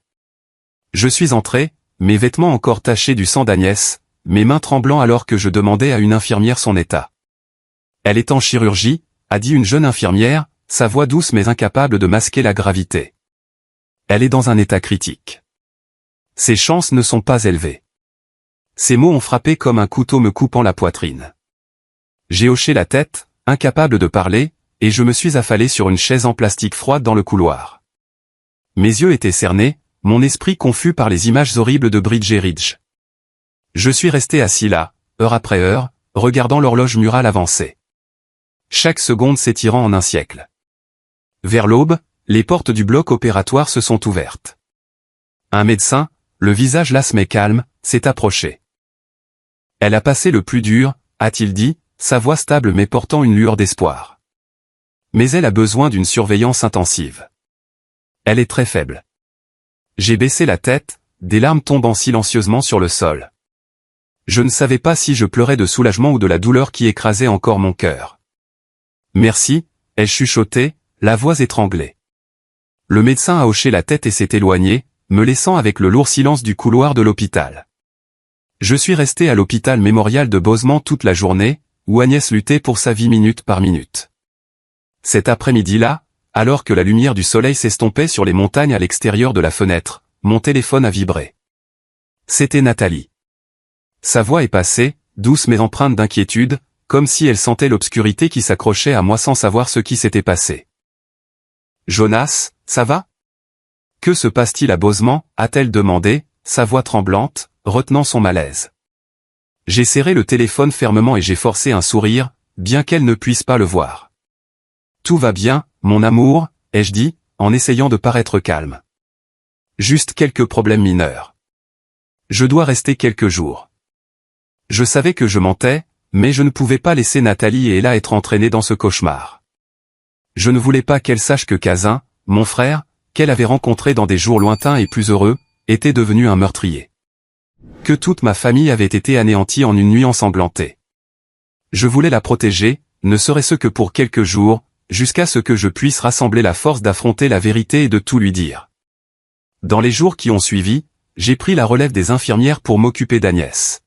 Je suis entré, mes vêtements encore tachés du sang d'Agnès, mes mains tremblant alors que je demandais à une infirmière son état. Elle est en chirurgie, a dit une jeune infirmière, sa voix douce mais incapable de masquer la gravité. Elle est dans un état critique. Ses chances ne sont pas élevées. Ces mots ont frappé comme un couteau me coupant la poitrine. J'ai hoché la tête, incapable de parler, et je me suis affalé sur une chaise en plastique froide dans le couloir. Mes yeux étaient cernés, mon esprit confus par les images horribles de Bridget Ridge. Je suis resté assis là, heure après heure, regardant l'horloge murale avancer. Chaque seconde s'étirant en un siècle. Vers l'aube, les portes du bloc opératoire se sont ouvertes. Un médecin, le visage las mais calme, s'est approché. Elle a passé le plus dur, a-t-il dit, sa voix stable mais portant une lueur d'espoir. Mais elle a besoin d'une surveillance intensive. Elle est très faible. J'ai baissé la tête, des larmes tombant silencieusement sur le sol. Je ne savais pas si je pleurais de soulagement ou de la douleur qui écrasait encore mon cœur. Merci, ai-je chuchoté, la voix étranglée. Le médecin a hoché la tête et s'est éloigné, me laissant avec le lourd silence du couloir de l'hôpital. Je suis resté à l'hôpital mémorial de Bosemont toute la journée, où Agnès luttait pour sa vie minute par minute. Cet après-midi-là, alors que la lumière du soleil s'estompait sur les montagnes à l'extérieur de la fenêtre, mon téléphone a vibré. C'était Nathalie. Sa voix est passée, douce mais empreinte d'inquiétude, comme si elle sentait l'obscurité qui s'accrochait à moi sans savoir ce qui s'était passé. « Jonas, ça va ? Que se passe-t-il à Bosemont ?» a-t-elle demandé, sa voix tremblante, retenant son malaise. J'ai serré le téléphone fermement et j'ai forcé un sourire, bien qu'elle ne puisse pas le voir. « Tout va bien, mon amour, » ai-je dit, en essayant de paraître calme. Juste quelques problèmes mineurs. Je dois rester quelques jours. Je savais que je mentais, mais je ne pouvais pas laisser Nathalie et Ella être entraînées dans ce cauchemar. Je ne voulais pas qu'elle sache que Kazin, mon frère, qu'elle avait rencontré dans des jours lointains et plus heureux, était devenu un meurtrier. Que toute ma famille avait été anéantie en une nuit ensanglantée. Je voulais la protéger, ne serait-ce que pour quelques jours, jusqu'à ce que je puisse rassembler la force d'affronter la vérité et de tout lui dire. Dans les jours qui ont suivi, j'ai pris la relève des infirmières pour m'occuper d'Agnès.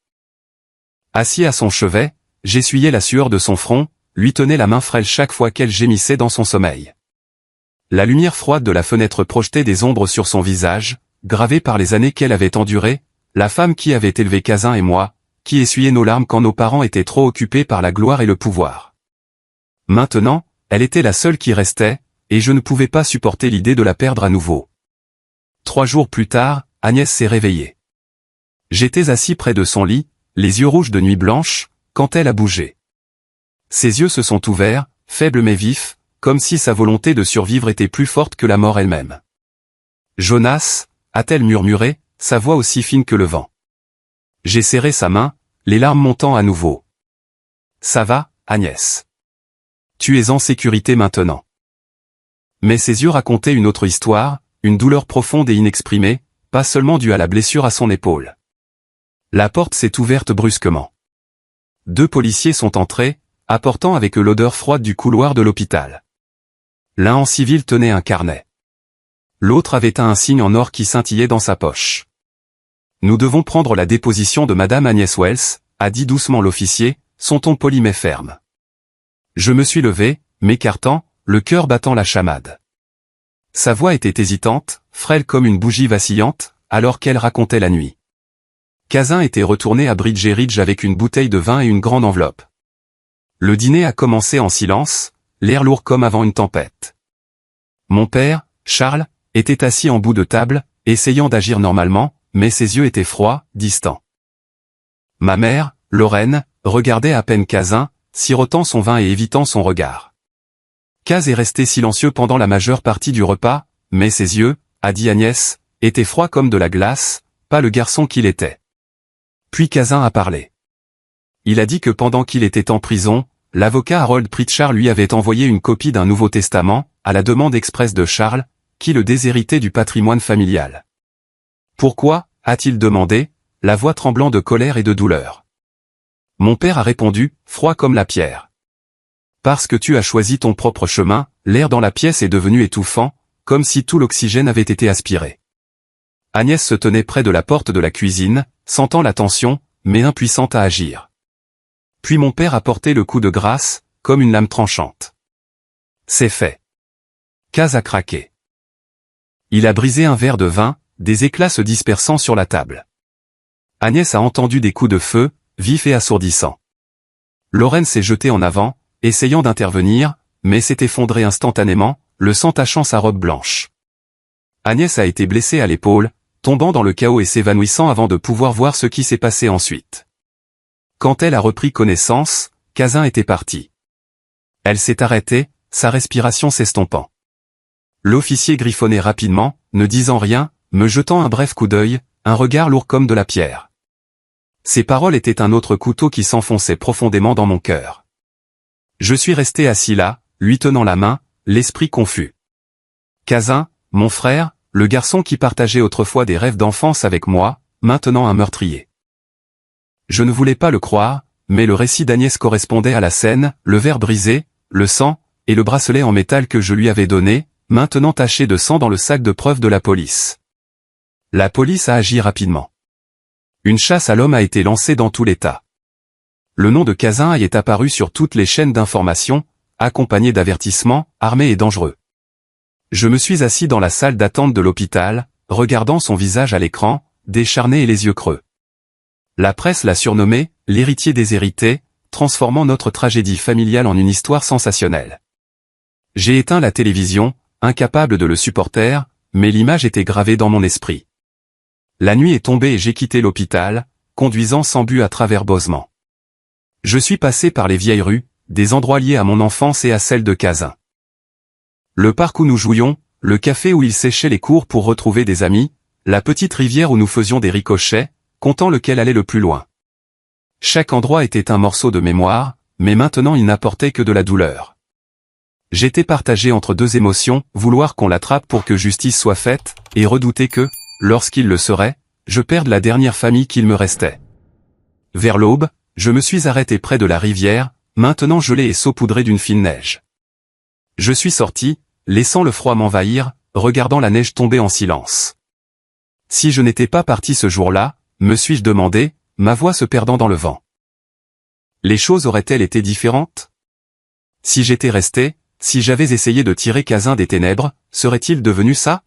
Assis à son chevet, j'essuyais la sueur de son front, lui tenais la main frêle chaque fois qu'elle gémissait dans son sommeil. La lumière froide de la fenêtre projetait des ombres sur son visage, gravées par les années qu'elle avait endurées, la femme qui avait élevé Kazin et moi, qui essuyait nos larmes quand nos parents étaient trop occupés par la gloire et le pouvoir. Maintenant, elle était la seule qui restait, et je ne pouvais pas supporter l'idée de la perdre à nouveau. 3 jours plus tard, Agnès s'est réveillée. J'étais assis près de son lit, les yeux rouges de nuit blanche, quand elle a bougé. Ses yeux se sont ouverts, faibles mais vifs, comme si sa volonté de survivre était plus forte que la mort elle-même. « Jonas » a-t-elle murmuré, sa voix aussi fine que le vent. J'ai serré sa main, les larmes montant à nouveau. « Ça va, Agnès. Tu es en sécurité maintenant. » Mais ses yeux racontaient une autre histoire, une douleur profonde et inexprimée, pas seulement due à la blessure à son épaule. La porte s'est ouverte brusquement. 2 policiers sont entrés, apportant avec eux l'odeur froide du couloir de l'hôpital. L'un en civil tenait un carnet. L'autre avait un signe en or qui scintillait dans sa poche. « Nous devons prendre la déposition de Madame Agnès Wells », a dit doucement l'officier, son ton poli mais ferme. Je me suis levé, m'écartant, le cœur battant la chamade. Sa voix était hésitante, frêle comme une bougie vacillante, alors qu'elle racontait la nuit. Kazin était retourné à Bridge avec une bouteille de vin et une grande enveloppe. Le dîner a commencé en silence, l'air lourd comme avant une tempête. Mon père, Charles, était assis en bout de table, essayant d'agir normalement, mais ses yeux étaient froids, distants. Ma mère, Lorraine, regardait à peine Kazin, sirotant son vin et évitant son regard. Kaz est resté silencieux pendant la majeure partie du repas, mais ses yeux, a dit Agnès, étaient froids comme de la glace, pas le garçon qu'il était. Puis Kazin a parlé. Il a dit que pendant qu'il était en prison, l'avocat Harold Pritchard lui avait envoyé une copie d'un Nouveau Testament, à la demande expresse de Charles, qui le déshéritait du patrimoine familial. Pourquoi, a-t-il demandé, la voix tremblant de colère et de douleur. Mon père a répondu, froid comme la pierre. Parce que tu as choisi ton propre chemin, l'air dans la pièce est devenu étouffant, comme si tout l'oxygène avait été aspiré. Agnès se tenait près de la porte de la cuisine, sentant la tension, mais impuissante à agir. Puis mon père a porté le coup de grâce, comme une lame tranchante. C'est fait. Kaz a craqué. Il a brisé un verre de vin, des éclats se dispersant sur la table. Agnès a entendu des coups de feu, vifs et assourdissants. Lorraine s'est jetée en avant, essayant d'intervenir, mais s'est effondrée instantanément, le sang tachant sa robe blanche. Agnès a été blessée à l'épaule, tombant dans le chaos et s'évanouissant avant de pouvoir voir ce qui s'est passé ensuite. Quand elle a repris connaissance, Kazin était parti. Elle s'est arrêtée, sa respiration s'estompant. L'officier griffonnait rapidement, ne disant rien, me jetant un bref coup d'œil, un regard lourd comme de la pierre. Ses paroles étaient un autre couteau qui s'enfonçait profondément dans mon cœur. Je suis resté assis là, lui tenant la main, l'esprit confus. Kazin, mon frère, le garçon qui partageait autrefois des rêves d'enfance avec moi, maintenant un meurtrier. Je ne voulais pas le croire, mais le récit d'Agnès correspondait à la scène, le verre brisé, le sang, et le bracelet en métal que je lui avais donné, maintenant taché de sang dans le sac de preuves de la police. La police a agi rapidement. Une chasse à l'homme a été lancée dans tout l'État. Le nom de Kazin y est apparu sur toutes les chaînes d'information, accompagné d'avertissements, armé et dangereux. Je me suis assis dans la salle d'attente de l'hôpital, regardant son visage à l'écran, décharné et les yeux creux. La presse l'a surnommé « l'héritier déshérité », transformant notre tragédie familiale en une histoire sensationnelle. J'ai éteint la télévision, incapable de le supporter, mais l'image était gravée dans mon esprit. La nuit est tombée et j'ai quitté l'hôpital, conduisant sans but à travers Bosemont. Je suis passé par les vieilles rues, des endroits liés à mon enfance et à celle de Kazin. Le parc où nous jouions, le café où il séchait les cours pour retrouver des amis, la petite rivière où nous faisions des ricochets, comptant lequel allait le plus loin. Chaque endroit était un morceau de mémoire, mais maintenant il n'apportait que de la douleur. J'étais partagé entre deux émotions, vouloir qu'on l'attrape pour que justice soit faite, et redouter que, lorsqu'il le serait, je perde la dernière famille qu'il me restait. Vers l'aube, je me suis arrêté près de la rivière, maintenant gelée et saupoudrée d'une fine neige. Je suis sorti, laissant le froid m'envahir, regardant la neige tomber en silence. Si je n'étais pas parti ce jour-là, me suis-je demandé, ma voix se perdant dans le vent. Les choses auraient-elles été différentes? Si j'étais resté, si j'avais essayé de tirer Kazin des ténèbres, serait-il devenu ça?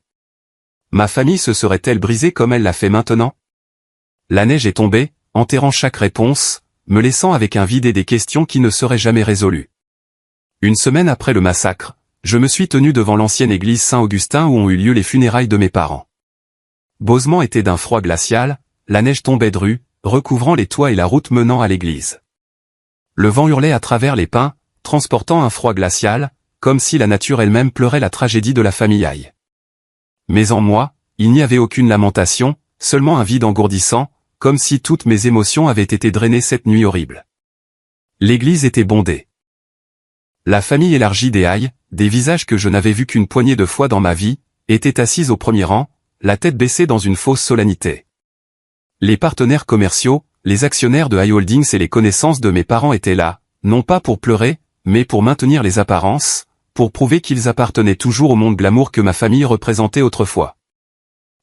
Ma famille se serait-elle brisée comme elle l'a fait maintenant? La neige est tombée, enterrant chaque réponse, me laissant avec un vide et des questions qui ne seraient jamais résolues. Une semaine après le massacre, je me suis tenu devant l'ancienne église Saint-Augustin où ont eu lieu les funérailles de mes parents. Bosement était d'un froid glacial, la neige tombait drue, recouvrant les toits et la route menant à l'église. Le vent hurlait à travers les pins, transportant un froid glacial, comme si la nature elle-même pleurait la tragédie de la famille Aïe. Mais en moi, il n'y avait aucune lamentation, seulement un vide engourdissant, comme si toutes mes émotions avaient été drainées cette nuit horrible. L'église était bondée. La famille élargie des Aïe, des visages que je n'avais vus qu'une poignée de fois dans ma vie, était assise au premier rang, la tête baissée dans une fausse solennité. Les partenaires commerciaux, les actionnaires de Aïe Holdings et les connaissances de mes parents étaient là, non pas pour pleurer, mais pour maintenir les apparences, pour prouver qu'ils appartenaient toujours au monde glamour que ma famille représentait autrefois.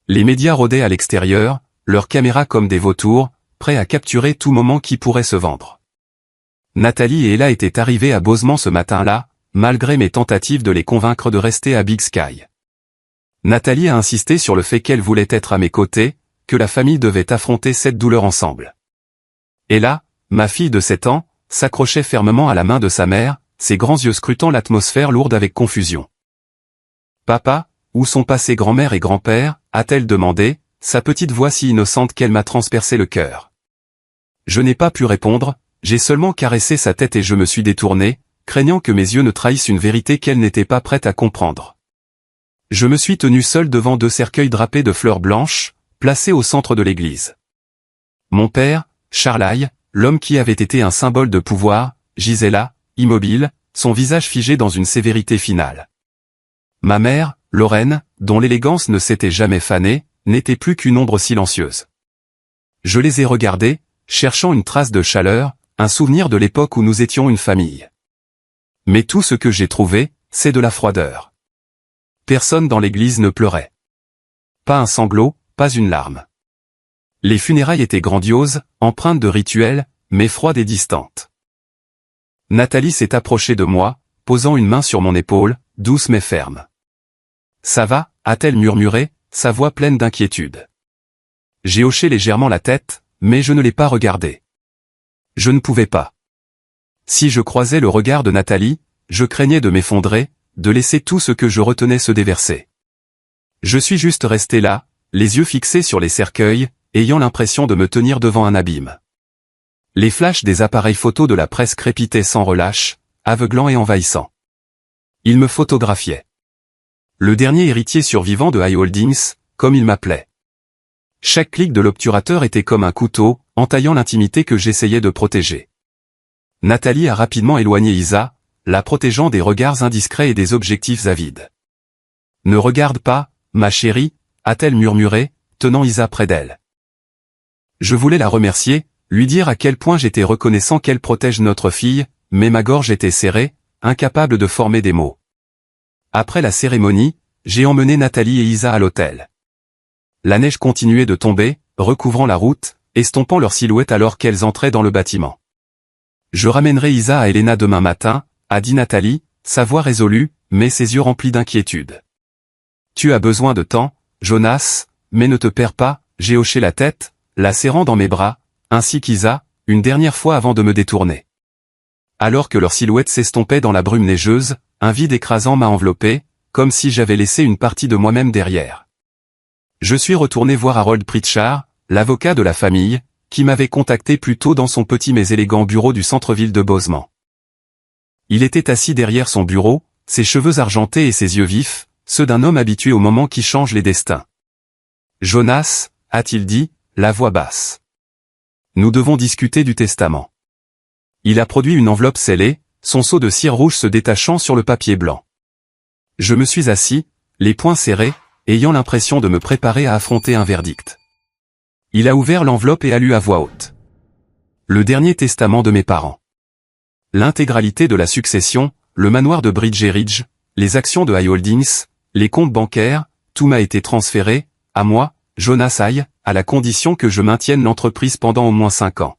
Les médias rôdaient à l'extérieur, leurs caméras comme des vautours, prêts à capturer tout moment qui pourrait se vendre. Nathalie et Ella étaient arrivées à Bosement ce matin-là, malgré mes tentatives de les convaincre de rester à Big Sky. Nathalie a insisté sur le fait qu'elle voulait être à mes côtés, que la famille devait affronter cette douleur ensemble. Ella, ma fille de 7 ans, s'accrochait fermement à la main de sa mère, ses grands yeux scrutant l'atmosphère lourde avec confusion. « Papa, où sont passés grand-mère et grand-père » a-t-elle demandé, sa petite voix si innocente qu'elle m'a transpercé le cœur. Je n'ai pas pu répondre, j'ai seulement caressé sa tête et je me suis détourné, craignant que mes yeux ne trahissent une vérité qu'elle n'était pas prête à comprendre. Je me suis tenu seul devant 2 cercueils drapés de fleurs blanches, placés au centre de l'église. Mon père, Charles Aïe, l'homme qui avait été un symbole de pouvoir, gisait là, immobile, son visage figé dans une sévérité finale. Ma mère, Lorraine, dont l'élégance ne s'était jamais fanée, n'était plus qu'une ombre silencieuse. Je les ai regardés, cherchant une trace de chaleur, un souvenir de l'époque où nous étions une famille. Mais tout ce que j'ai trouvé, c'est de la froideur. Personne dans l'église ne pleurait. Pas un sanglot, pas une larme. Les funérailles étaient grandioses, empreintes de rituels, mais froides et distantes. Nathalie s'est approchée de moi, posant une main sur mon épaule, douce mais ferme. « Ça va » a-t-elle murmuré, sa voix pleine d'inquiétude. J'ai hoché légèrement la tête, mais je ne l'ai pas regardée. Je ne pouvais pas. Si je croisais le regard de Nathalie, je craignais de m'effondrer, de laisser tout ce que je retenais se déverser. Je suis juste resté là, les yeux fixés sur les cercueils, ayant l'impression de me tenir devant un abîme. Les flashs des appareils photo de la presse crépitaient sans relâche, aveuglant et envahissant. Ils me photographiaient. Le dernier héritier survivant de Aïe Holdings, comme il m'appelait. Chaque clic de l'obturateur était comme un couteau, entaillant l'intimité que j'essayais de protéger. Nathalie a rapidement éloigné Isa, la protégeant des regards indiscrets et des objectifs avides. « Ne regarde pas, ma chérie » a-t-elle murmuré, tenant Isa près d'elle. Je voulais la remercier, lui dire à quel point j'étais reconnaissant qu'elle protège notre fille, mais ma gorge était serrée, incapable de former des mots. Après la cérémonie, j'ai emmené Nathalie et Isa à l'hôtel. La neige continuait de tomber, recouvrant la route, estompant leurs silhouettes alors qu'elles entraient dans le bâtiment. « Je ramènerai Isa à Elena demain matin » a dit Nathalie, sa voix résolue, mais ses yeux remplis d'inquiétude. « Tu as besoin de temps, Jonas, mais ne te perds pas » j'ai hoché la tête, la serrant dans mes bras, ainsi qu'Isa, une dernière fois avant de me détourner. Alors que leurs silhouettes s'estompaient dans la brume neigeuse, un vide écrasant m'a enveloppé, comme si j'avais laissé une partie de moi-même derrière. Je suis retourné voir Harold Pritchard, l'avocat de la famille, qui m'avait contacté plus tôt dans son petit mais élégant bureau du centre-ville de Bosement. Il était assis derrière son bureau, ses cheveux argentés et ses yeux vifs, ceux d'un homme habitué aux moments qui changent les destins. « Jonas » a-t-il dit, la voix basse. Nous devons discuter du testament. Il a produit une enveloppe scellée, son seau de cire rouge se détachant sur le papier blanc. Je me suis assis, les poings serrés, ayant l'impression de me préparer à affronter un verdict. Il a ouvert l'enveloppe et a lu à voix haute. Le dernier testament de mes parents. L'intégralité de la succession, le manoir de Bridgeridge, les actions de High Holdings, les comptes bancaires, tout m'a été transféré, à moi, Jonas High, à la condition que je maintienne l'entreprise pendant au moins 5 ans.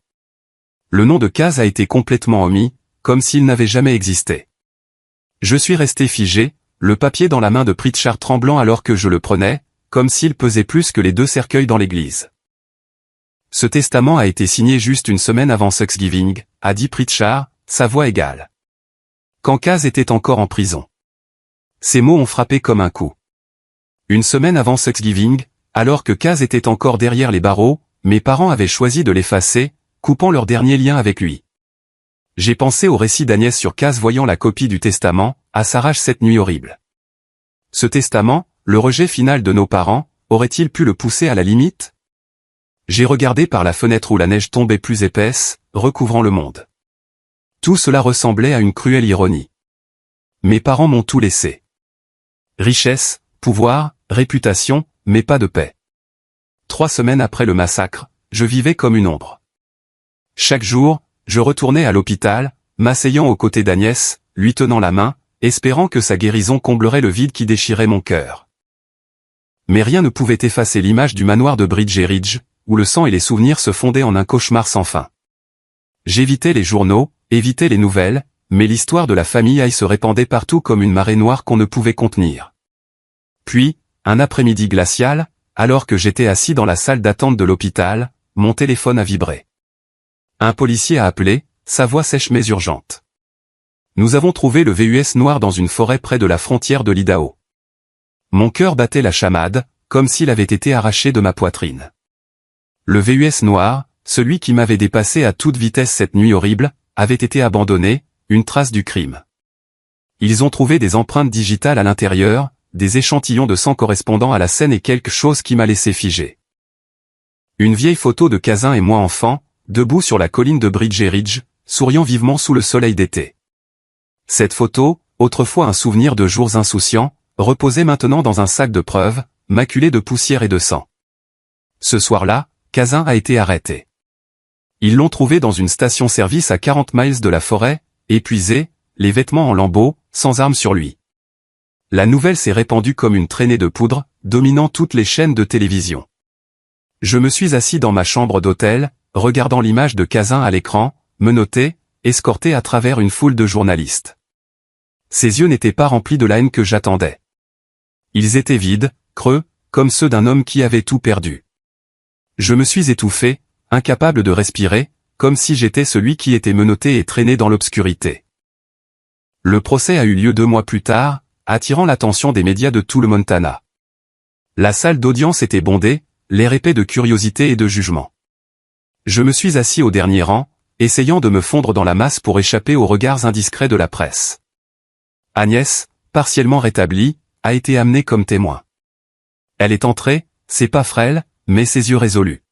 Le nom de Kaz a été complètement omis, comme s'il n'avait jamais existé. Je suis resté figé, le papier dans la main de Pritchard tremblant alors que je le prenais, comme s'il pesait plus que les 2 cercueils dans l'église. Ce testament a été signé juste une semaine avant Thanksgiving, a dit Pritchard, sa voix égale. Quand Kaz était encore en prison. Ces mots ont frappé comme un coup. Une semaine avant Thanksgiving, alors que Kaz était encore derrière les barreaux, mes parents avaient choisi de l'effacer, coupant leur dernier lien avec lui. J'ai pensé au récit d'Agnès sur Kaz voyant la copie du testament, à sa rage cette nuit horrible. Ce testament, le rejet final de nos parents, aurait-il pu le pousser à la limite? J'ai regardé par la fenêtre où la neige tombait plus épaisse, recouvrant le monde. Tout cela ressemblait à une cruelle ironie. Mes parents m'ont tout laissé. Richesse, pouvoir, réputation, mais pas de paix. 3 semaines après le massacre, je vivais comme une ombre. Chaque jour, je retournais à l'hôpital, m'asseyant aux côtés d'Agnès, lui tenant la main, espérant que sa guérison comblerait le vide qui déchirait mon cœur. Mais rien ne pouvait effacer l'image du manoir de Bridgeridge, où le sang et les souvenirs se fondaient en un cauchemar sans fin. J'évitais les journaux, évitais les nouvelles, mais l'histoire de la famille High se répandait partout comme une marée noire qu'on ne pouvait contenir. Puis, un après-midi glacial, alors que j'étais assis dans la salle d'attente de l'hôpital, mon téléphone a vibré. Un policier a appelé, sa voix sèche mais urgente. Nous avons trouvé le VUS noir dans une forêt près de la frontière de l'Idaho. Mon cœur battait la chamade, comme s'il avait été arraché de ma poitrine. Le VUS noir, celui qui m'avait dépassé à toute vitesse cette nuit horrible, avait été abandonné, une trace du crime. Ils ont trouvé des empreintes digitales à l'intérieur, des échantillons de sang correspondant à la scène et quelque chose qui m'a laissé figé. Une vieille photo de Kazin et moi enfant, debout sur la colline de Bridgeridge, souriant vivement sous le soleil d'été. Cette photo, autrefois un souvenir de jours insouciants, reposait maintenant dans un sac de preuves, maculé de poussière et de sang. Ce soir-là, Kazin a été arrêté. Ils l'ont trouvé dans une station-service à 40 miles de la forêt, épuisé, les vêtements en lambeaux, sans armes sur lui. La nouvelle s'est répandue comme une traînée de poudre, dominant toutes les chaînes de télévision. Je me suis assis dans ma chambre d'hôtel, regardant l'image de Kazin à l'écran, menotté, escorté à travers une foule de journalistes. Ses yeux n'étaient pas remplis de la haine que j'attendais. Ils étaient vides, creux, comme ceux d'un homme qui avait tout perdu. Je me suis étouffé, incapable de respirer, comme si j'étais celui qui était menotté et traîné dans l'obscurité. Le procès a eu lieu 2 mois plus tard, attirant l'attention des médias de tout le Montana. La salle d'audience était bondée, l'air épais de curiosité et de jugement. Je me suis assis au dernier rang, essayant de me fondre dans la masse pour échapper aux regards indiscrets de la presse. Agnès, partiellement rétablie, a été amenée comme témoin. Elle est entrée, ses pas frêles, mais ses yeux résolus.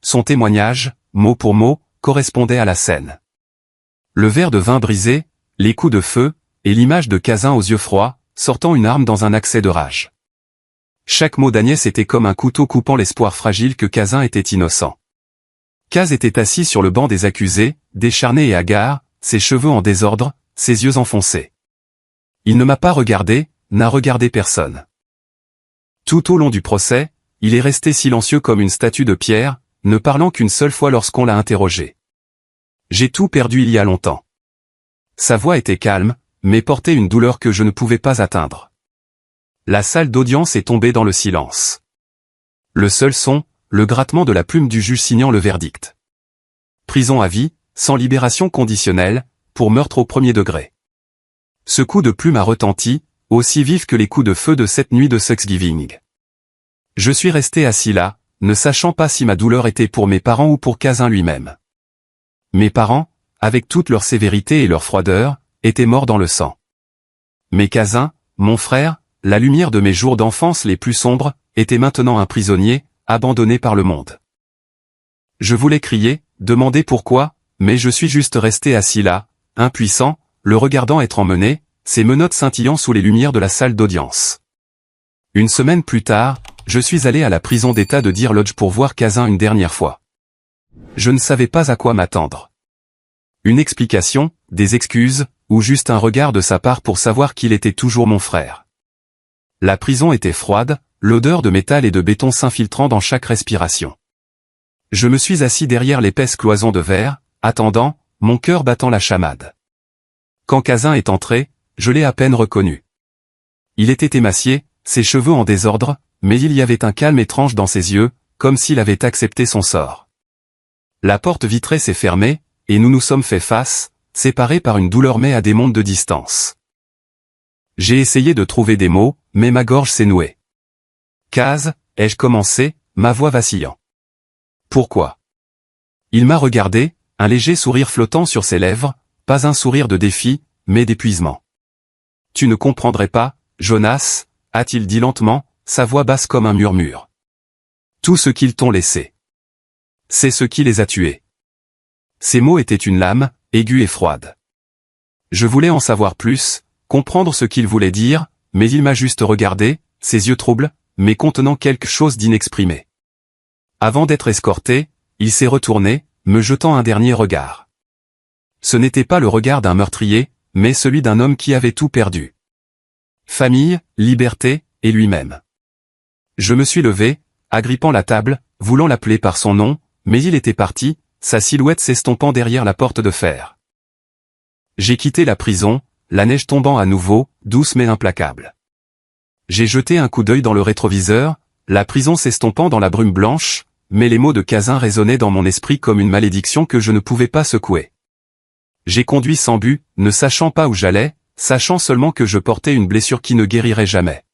Son témoignage, mot pour mot, correspondait à la scène. Le verre de vin brisé, les coups de feu, et l'image de Kazin aux yeux froids, sortant une arme dans un accès de rage. Chaque mot d'Agnès était comme un couteau coupant l'espoir fragile que Kazin était innocent. Kaz était assis sur le banc des accusés, décharné et hagard, ses cheveux en désordre, ses yeux enfoncés. Il ne m'a pas regardé, n'a regardé personne. Tout au long du procès, il est resté silencieux comme une statue de pierre, ne parlant qu'une seule fois lorsqu'on l'a interrogé. J'ai tout perdu il y a longtemps. Sa voix était calme, mais portait une douleur que je ne pouvais pas atteindre. La salle d'audience est tombée dans le silence. Le seul son, le grattement de la plume du juge signant le verdict. Prison à vie, sans libération conditionnelle, pour meurtre au 1er degré. Ce coup de plume a retenti, aussi vif que les coups de feu de cette nuit de Thanksgiving. Je suis resté assis là, ne sachant pas si ma douleur était pour mes parents ou pour Kazin lui-même. Mes parents, avec toute leur sévérité et leur froideur, étaient morts dans le sang. Mais Kazin, mon frère, la lumière de mes jours d'enfance les plus sombres, était maintenant un prisonnier, abandonné par le monde. Je voulais crier, demander pourquoi, mais je suis juste resté assis là, impuissant, le regardant être emmené, ses menottes scintillant sous les lumières de la salle d'audience. Une semaine plus tard, je suis allé à la prison d'État de Deer Lodge pour voir Kazin une dernière fois. Je ne savais pas à quoi m'attendre. Une explication, des excuses, ou juste un regard de sa part pour savoir qu'il était toujours mon frère. La prison était froide, l'odeur de métal et de béton s'infiltrant dans chaque respiration. Je me suis assis derrière l'épaisse cloison de verre, attendant, mon cœur battant la chamade. Quand Kazin est entré, je l'ai à peine reconnu. Il était émacié, ses cheveux en désordre, mais il y avait un calme étrange dans ses yeux, comme s'il avait accepté son sort. La porte vitrée s'est fermée, et nous nous sommes fait face, séparés par une douleur mais à des mondes de distance. J'ai essayé de trouver des mots, mais ma gorge s'est nouée. Kaz, ai-je commencé, ma voix vacillant. Pourquoi? Il m'a regardé, un léger sourire flottant sur ses lèvres, pas un sourire de défi, mais d'épuisement. Tu ne comprendrais pas, Jonas, a-t-il dit lentement, sa voix basse comme un murmure. Tout ce qu'ils t'ont laissé. C'est ce qui les a tués. Ces mots étaient une lame, aiguë et froide. Je voulais en savoir plus, comprendre ce qu'il voulait dire, mais il m'a juste regardé, ses yeux troubles, mais contenant quelque chose d'inexprimé. Avant d'être escorté, il s'est retourné, me jetant un dernier regard. Ce n'était pas le regard d'un meurtrier, mais celui d'un homme qui avait tout perdu. Famille, liberté, et lui-même. Je me suis levé, agrippant la table, voulant l'appeler par son nom, mais il était parti, sa silhouette s'estompant derrière la porte de fer. J'ai quitté la prison, la neige tombant à nouveau, douce mais implacable. J'ai jeté un coup d'œil dans le rétroviseur, la prison s'estompant dans la brume blanche, mais les mots de Kazin résonnaient dans mon esprit comme une malédiction que je ne pouvais pas secouer. J'ai conduit sans but, ne sachant pas où j'allais, sachant seulement que je portais une blessure qui ne guérirait jamais.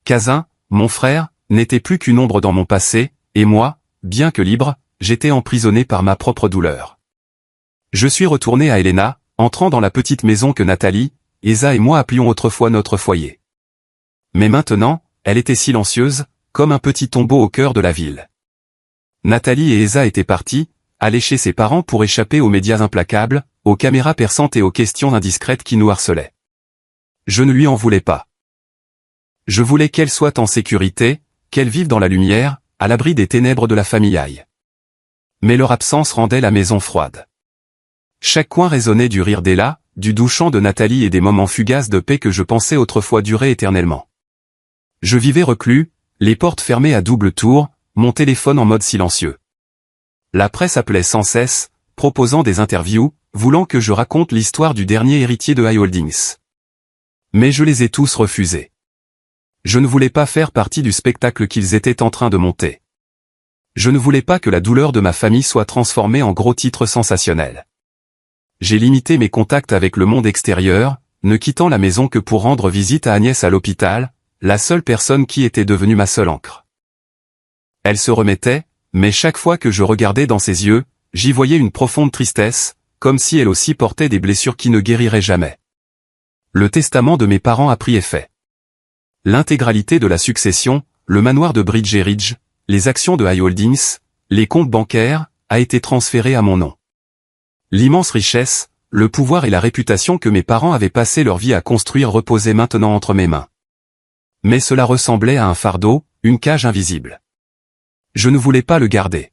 Kazin, mon frère, n'était plus qu'une ombre dans mon passé, et moi, bien que libre, j'étais emprisonné par ma propre douleur. Je suis retourné à Helena, entrant dans la petite maison que Nathalie, Esa et moi appelions autrefois notre foyer. Mais maintenant, elle était silencieuse, comme un petit tombeau au cœur de la ville. Nathalie et Esa étaient parties, allées chez ses parents pour échapper aux médias implacables, aux caméras perçantes et aux questions indiscrètes qui nous harcelaient. Je ne lui en voulais pas. Je voulais qu'elle soit en sécurité, qu'elle vive dans la lumière, à l'abri des ténèbres de la famillaille. Mais leur absence rendait la maison froide. Chaque coin résonnait du rire d'Ella, du doux chant de Nathalie et des moments fugaces de paix que je pensais autrefois durer éternellement. Je vivais reclus, les portes fermées à double tour, mon téléphone en mode silencieux. La presse appelait sans cesse, proposant des interviews, voulant que je raconte l'histoire du dernier héritier de High Holdings. Mais je les ai tous refusés. Je ne voulais pas faire partie du spectacle qu'ils étaient en train de monter. Je ne voulais pas que la douleur de ma famille soit transformée en gros titres sensationnels. J'ai limité mes contacts avec le monde extérieur, ne quittant la maison que pour rendre visite à Agnès à l'hôpital, la seule personne qui était devenue ma seule ancre. Elle se remettait, mais chaque fois que je regardais dans ses yeux, j'y voyais une profonde tristesse, comme si elle aussi portait des blessures qui ne guériraient jamais. Le testament de mes parents a pris effet. L'intégralité de la succession, le manoir de Bridge Ridge, les actions de High Holdings, les comptes bancaires, a été transféré à mon nom. L'immense richesse, le pouvoir et la réputation que mes parents avaient passé leur vie à construire reposaient maintenant entre mes mains. Mais cela ressemblait à un fardeau, une cage invisible. Je ne voulais pas le garder.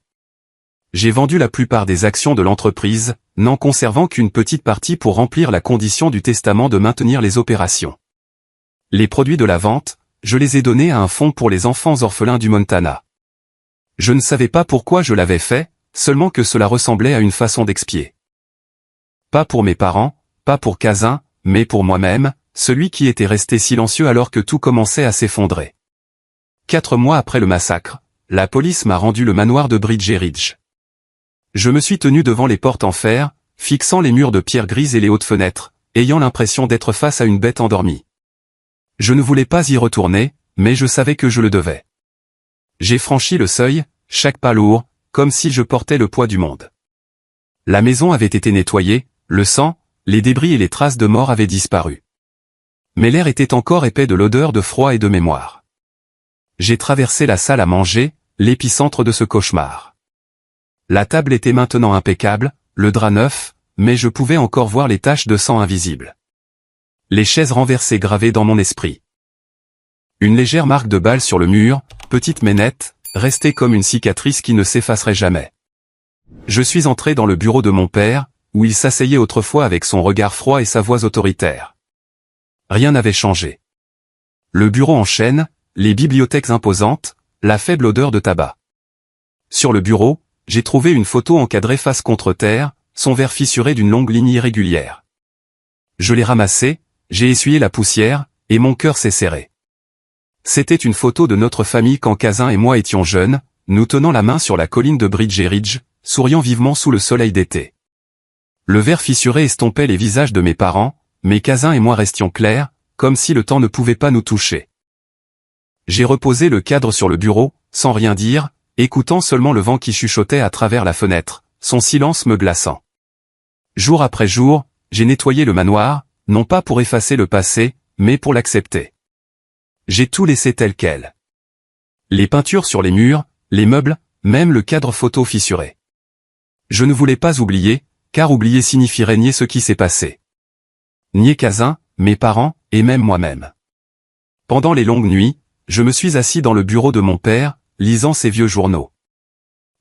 J'ai vendu la plupart des actions de l'entreprise, n'en conservant qu'une petite partie pour remplir la condition du testament de maintenir les opérations. Les produits de la vente, je les ai donnés à un fonds pour les enfants orphelins du Montana. Je ne savais pas pourquoi je l'avais fait, seulement que cela ressemblait à une façon d'expier. Pas pour mes parents, pas pour Kazin, mais pour moi-même, celui qui était resté silencieux alors que tout commençait à s'effondrer. 4 mois après le massacre, la police m'a rendu le manoir de Bridge Ridge. Je me suis tenu devant les portes en fer, fixant les murs de pierre grise et les hautes fenêtres, ayant l'impression d'être face à une bête endormie. Je ne voulais pas y retourner, mais je savais que je le devais. J'ai franchi le seuil, chaque pas lourd, comme si je portais le poids du monde. La maison avait été nettoyée, le sang, les débris et les traces de mort avaient disparu. Mais l'air était encore épais de l'odeur de froid et de mémoire. J'ai traversé la salle à manger, l'épicentre de ce cauchemar. La table était maintenant impeccable, le drap neuf, mais je pouvais encore voir les taches de sang invisibles. Les chaises renversées gravées dans mon esprit. Une légère marque de balle sur le mur, petite mais nette, restée comme une cicatrice qui ne s'effacerait jamais. Je suis entré dans le bureau de mon père, où il s'asseyait autrefois avec son regard froid et sa voix autoritaire. Rien n'avait changé. Le bureau en chêne, les bibliothèques imposantes, la faible odeur de tabac. Sur le bureau, j'ai trouvé une photo encadrée face contre terre, son verre fissuré d'une longue ligne irrégulière. Je l'ai ramassée, j'ai essuyé la poussière, et mon cœur s'est serré. C'était une photo de notre famille quand Kazin et moi étions jeunes, nous tenant la main sur la colline de Bridger Ridge, souriant vivement sous le soleil d'été. Le verre fissuré estompait les visages de mes parents, mais Kazin et moi restions clairs, comme si le temps ne pouvait pas nous toucher. J'ai reposé le cadre sur le bureau, sans rien dire, écoutant seulement le vent qui chuchotait à travers la fenêtre, son silence me glaçant. Jour après jour, j'ai nettoyé le manoir, non pas pour effacer le passé, mais pour l'accepter. J'ai tout laissé tel quel. Les peintures sur les murs, les meubles, même le cadre photo fissuré. Je ne voulais pas oublier, car oublier signifierait nier ce qui s'est passé. Nier Kazin, mes parents, et même moi-même. Pendant les longues nuits, je me suis assis dans le bureau de mon père, lisant ses vieux journaux.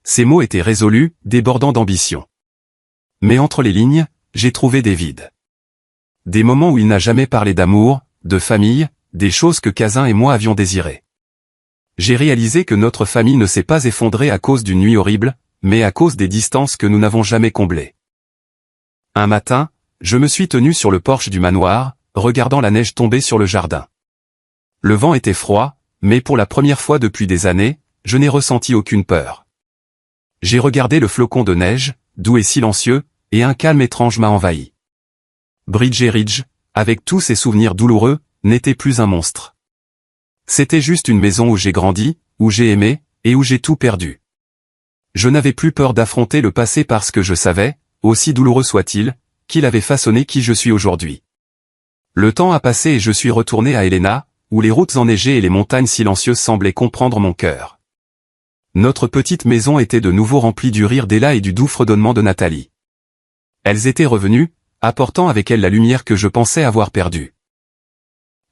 Ses mots étaient résolus, débordants d'ambition. Mais entre les lignes, j'ai trouvé des vides. Des moments où il n'a jamais parlé d'amour, de famille, des choses que Kazin et moi avions désirées. J'ai réalisé que notre famille ne s'est pas effondrée à cause d'une nuit horrible, mais à cause des distances que nous n'avons jamais comblées. Un matin, je me suis tenu sur le porche du manoir, regardant la neige tomber sur le jardin. Le vent était froid, mais pour la première fois depuis des années, je n'ai ressenti aucune peur. J'ai regardé le flocon de neige, doux et silencieux, et un calme étrange m'a envahi. Bridger Ridge, avec tous ses souvenirs douloureux, n'était plus un monstre. C'était juste une maison où j'ai grandi, où j'ai aimé, et où j'ai tout perdu. Je n'avais plus peur d'affronter le passé parce que je savais, aussi douloureux soit-il, qu'il avait façonné qui je suis aujourd'hui. Le temps a passé et je suis retourné à Helena, où les routes enneigées et les montagnes silencieuses semblaient comprendre mon cœur. Notre petite maison était de nouveau remplie du rire d'Ella et du doux fredonnement de Nathalie. Elles étaient revenues, apportant avec elles la lumière que je pensais avoir perdue.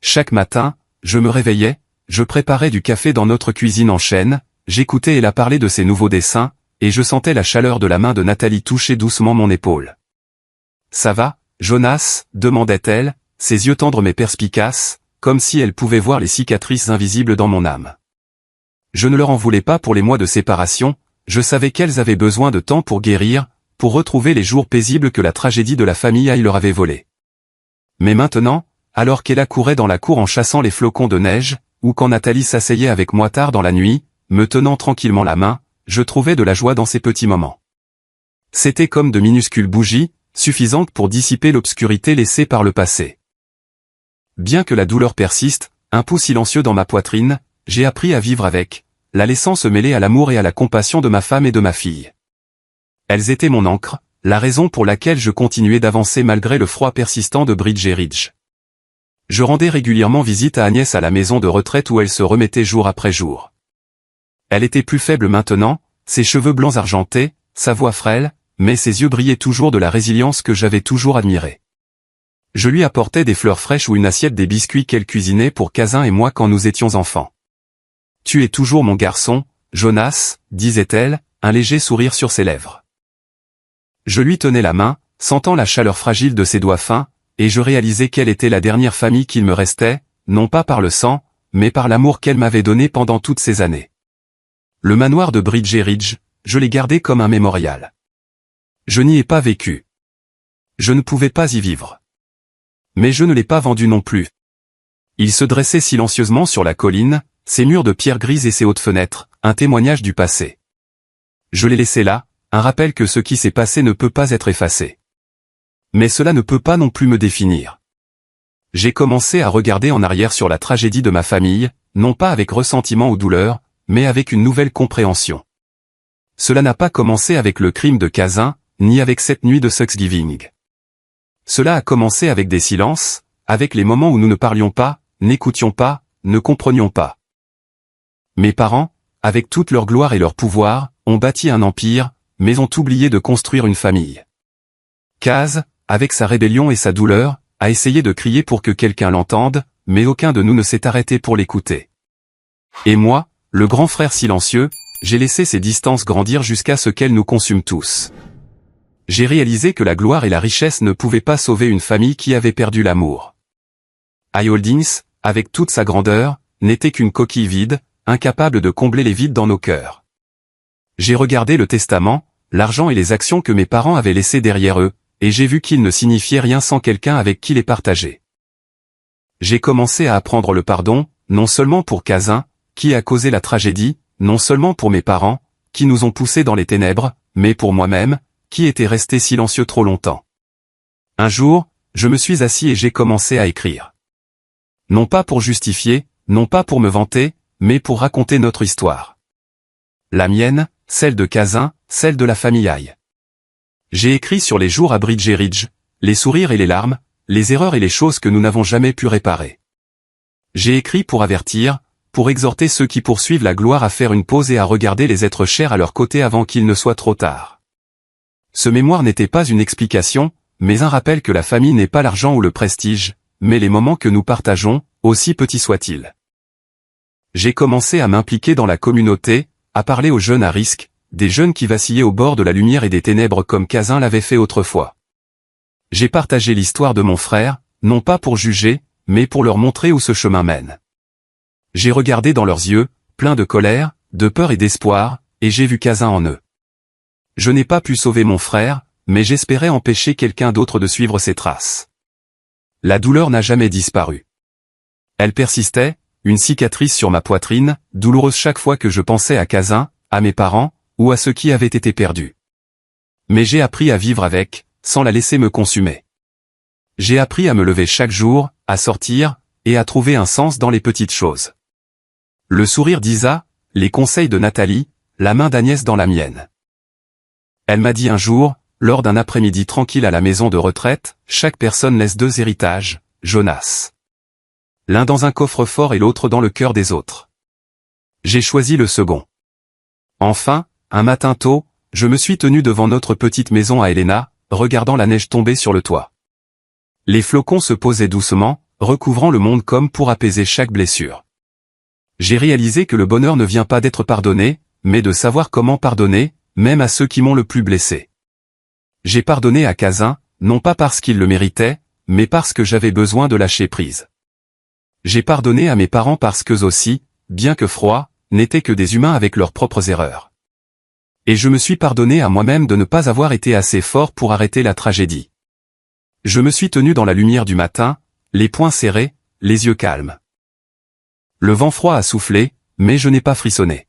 Chaque matin, je me réveillais, je préparais du café dans notre cuisine en chêne, j'écoutais Ella parler de ses nouveaux dessins, et je sentais la chaleur de la main de Nathalie toucher doucement mon épaule. « Ça va, Jonas ?» demandait-elle, ses yeux tendres mais perspicaces, comme si elle pouvait voir les cicatrices invisibles dans mon âme. Je ne leur en voulais pas pour les mois de séparation, je savais qu'elles avaient besoin de temps pour guérir, pour retrouver les jours paisibles que la tragédie de la famille leur avait volés. Mais maintenant, alors qu'Ella courait dans la cour en chassant les flocons de neige, ou quand Nathalie s'asseyait avec moi tard dans la nuit, me tenant tranquillement la main, je trouvais de la joie dans ces petits moments. C'était comme de minuscules bougies, suffisantes pour dissiper l'obscurité laissée par le passé. Bien que la douleur persiste, un pouls silencieux dans ma poitrine, j'ai appris à vivre avec, la laissant se mêler à l'amour et à la compassion de ma femme et de ma fille. Elles étaient mon ancre, la raison pour laquelle je continuais d'avancer malgré le froid persistant de Bridger Ridge. Je rendais régulièrement visite à Agnès à la maison de retraite où elle se remettait jour après jour. Elle était plus faible maintenant, ses cheveux blancs argentés, sa voix frêle, mais ses yeux brillaient toujours de la résilience que j'avais toujours admirée. Je lui apportais des fleurs fraîches ou une assiette des biscuits qu'elle cuisinait pour Kazin et moi quand nous étions enfants. « Tu es toujours mon garçon, Jonas », disait-elle, un léger sourire sur ses lèvres. Je lui tenais la main, sentant la chaleur fragile de ses doigts fins, et je réalisais qu'elle était la dernière famille qu'il me restait, non pas par le sang, mais par l'amour qu'elle m'avait donné pendant toutes ces années. Le manoir de Bridger Ridge, je l'ai gardé comme un mémorial. Je n'y ai pas vécu. Je ne pouvais pas y vivre. Mais je ne l'ai pas vendu non plus. Il se dressait silencieusement sur la colline, ses murs de pierre grise et ses hautes fenêtres, un témoignage du passé. Je l'ai laissé là, un rappel que ce qui s'est passé ne peut pas être effacé. Mais cela ne peut pas non plus me définir. J'ai commencé à regarder en arrière sur la tragédie de ma famille, non pas avec ressentiment ou douleur, mais avec une nouvelle compréhension. Cela n'a pas commencé avec le crime de Kazin, ni avec cette nuit de Thanksgiving. Cela a commencé avec des silences, avec les moments où nous ne parlions pas, n'écoutions pas, ne comprenions pas. Mes parents, avec toute leur gloire et leur pouvoir, ont bâti un empire, mais ont oublié de construire une famille. Kaz, avec sa rébellion et sa douleur, a essayé de crier pour que quelqu'un l'entende, mais aucun de nous ne s'est arrêté pour l'écouter. Et moi, le grand frère silencieux, j'ai laissé ces distances grandir jusqu'à ce qu'elles nous consument tous. J'ai réalisé que la gloire et la richesse ne pouvaient pas sauver une famille qui avait perdu l'amour. iHoldings, avec toute sa grandeur, n'était qu'une coquille vide, incapable de combler les vides dans nos cœurs. J'ai regardé le testament, l'argent et les actions que mes parents avaient laissés derrière eux, et j'ai vu qu'ils ne signifiaient rien sans quelqu'un avec qui les partager. J'ai commencé à apprendre le pardon, non seulement pour Kazin, qui a causé la tragédie, non seulement pour mes parents, qui nous ont poussés dans les ténèbres, mais pour moi-même, qui était resté silencieux trop longtemps. Un jour, je me suis assis et j'ai commencé à écrire. Non pas pour justifier, non pas pour me vanter, mais pour raconter notre histoire. La mienne, celle de Kazin, celle de la famille Aïe. J'ai écrit sur les jours à Bridge Ridge, les sourires et les larmes, les erreurs et les choses que nous n'avons jamais pu réparer. J'ai écrit pour avertir, pour exhorter ceux qui poursuivent la gloire à faire une pause et à regarder les êtres chers à leur côté avant qu'il ne soit trop tard. Ce mémoire n'était pas une explication, mais un rappel que la famille n'est pas l'argent ou le prestige, mais les moments que nous partageons, aussi petits soient-ils. J'ai commencé à m'impliquer dans la communauté, à parler aux jeunes à risque, des jeunes qui vacillaient au bord de la lumière et des ténèbres comme Kazin l'avait fait autrefois. J'ai partagé l'histoire de mon frère, non pas pour juger, mais pour leur montrer où ce chemin mène. J'ai regardé dans leurs yeux, pleins de colère, de peur et d'espoir, et j'ai vu Kazin en eux. Je n'ai pas pu sauver mon frère, mais j'espérais empêcher quelqu'un d'autre de suivre ses traces. La douleur n'a jamais disparu. Elle persistait, une cicatrice sur ma poitrine, douloureuse chaque fois que je pensais à Kazin, à mes parents, ou à ceux qui avaient été perdus. Mais j'ai appris à vivre avec, sans la laisser me consumer. J'ai appris à me lever chaque jour, à sortir, et à trouver un sens dans les petites choses. Le sourire d'Isa, les conseils de Nathalie, la main d'Agnès dans la mienne. Elle m'a dit un jour, lors d'un après-midi tranquille à la maison de retraite, chaque personne laisse 2 héritages, Jonas. L'un dans un coffre-fort et l'autre dans le cœur des autres. J'ai choisi le second. Enfin, un matin tôt, je me suis tenu devant notre petite maison à Helena, regardant la neige tomber sur le toit. Les flocons se posaient doucement, recouvrant le monde comme pour apaiser chaque blessure. J'ai réalisé que le bonheur ne vient pas d'être pardonné, mais de savoir comment pardonner, même à ceux qui m'ont le plus blessé. J'ai pardonné à Kazin, non pas parce qu'il le méritait, mais parce que j'avais besoin de lâcher prise. J'ai pardonné à mes parents parce qu'eux aussi, bien que froids, n'étaient que des humains avec leurs propres erreurs. Et je me suis pardonné à moi-même de ne pas avoir été assez fort pour arrêter la tragédie. Je me suis tenu dans la lumière du matin, les poings serrés, les yeux calmes. Le vent froid a soufflé, mais je n'ai pas frissonné.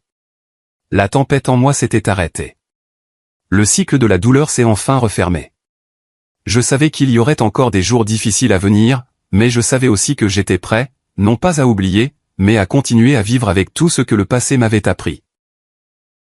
La tempête en moi s'était arrêtée. Le cycle de la douleur s'est enfin refermé. Je savais qu'il y aurait encore des jours difficiles à venir, mais je savais aussi que j'étais prêt, non pas à oublier, mais à continuer à vivre avec tout ce que le passé m'avait appris.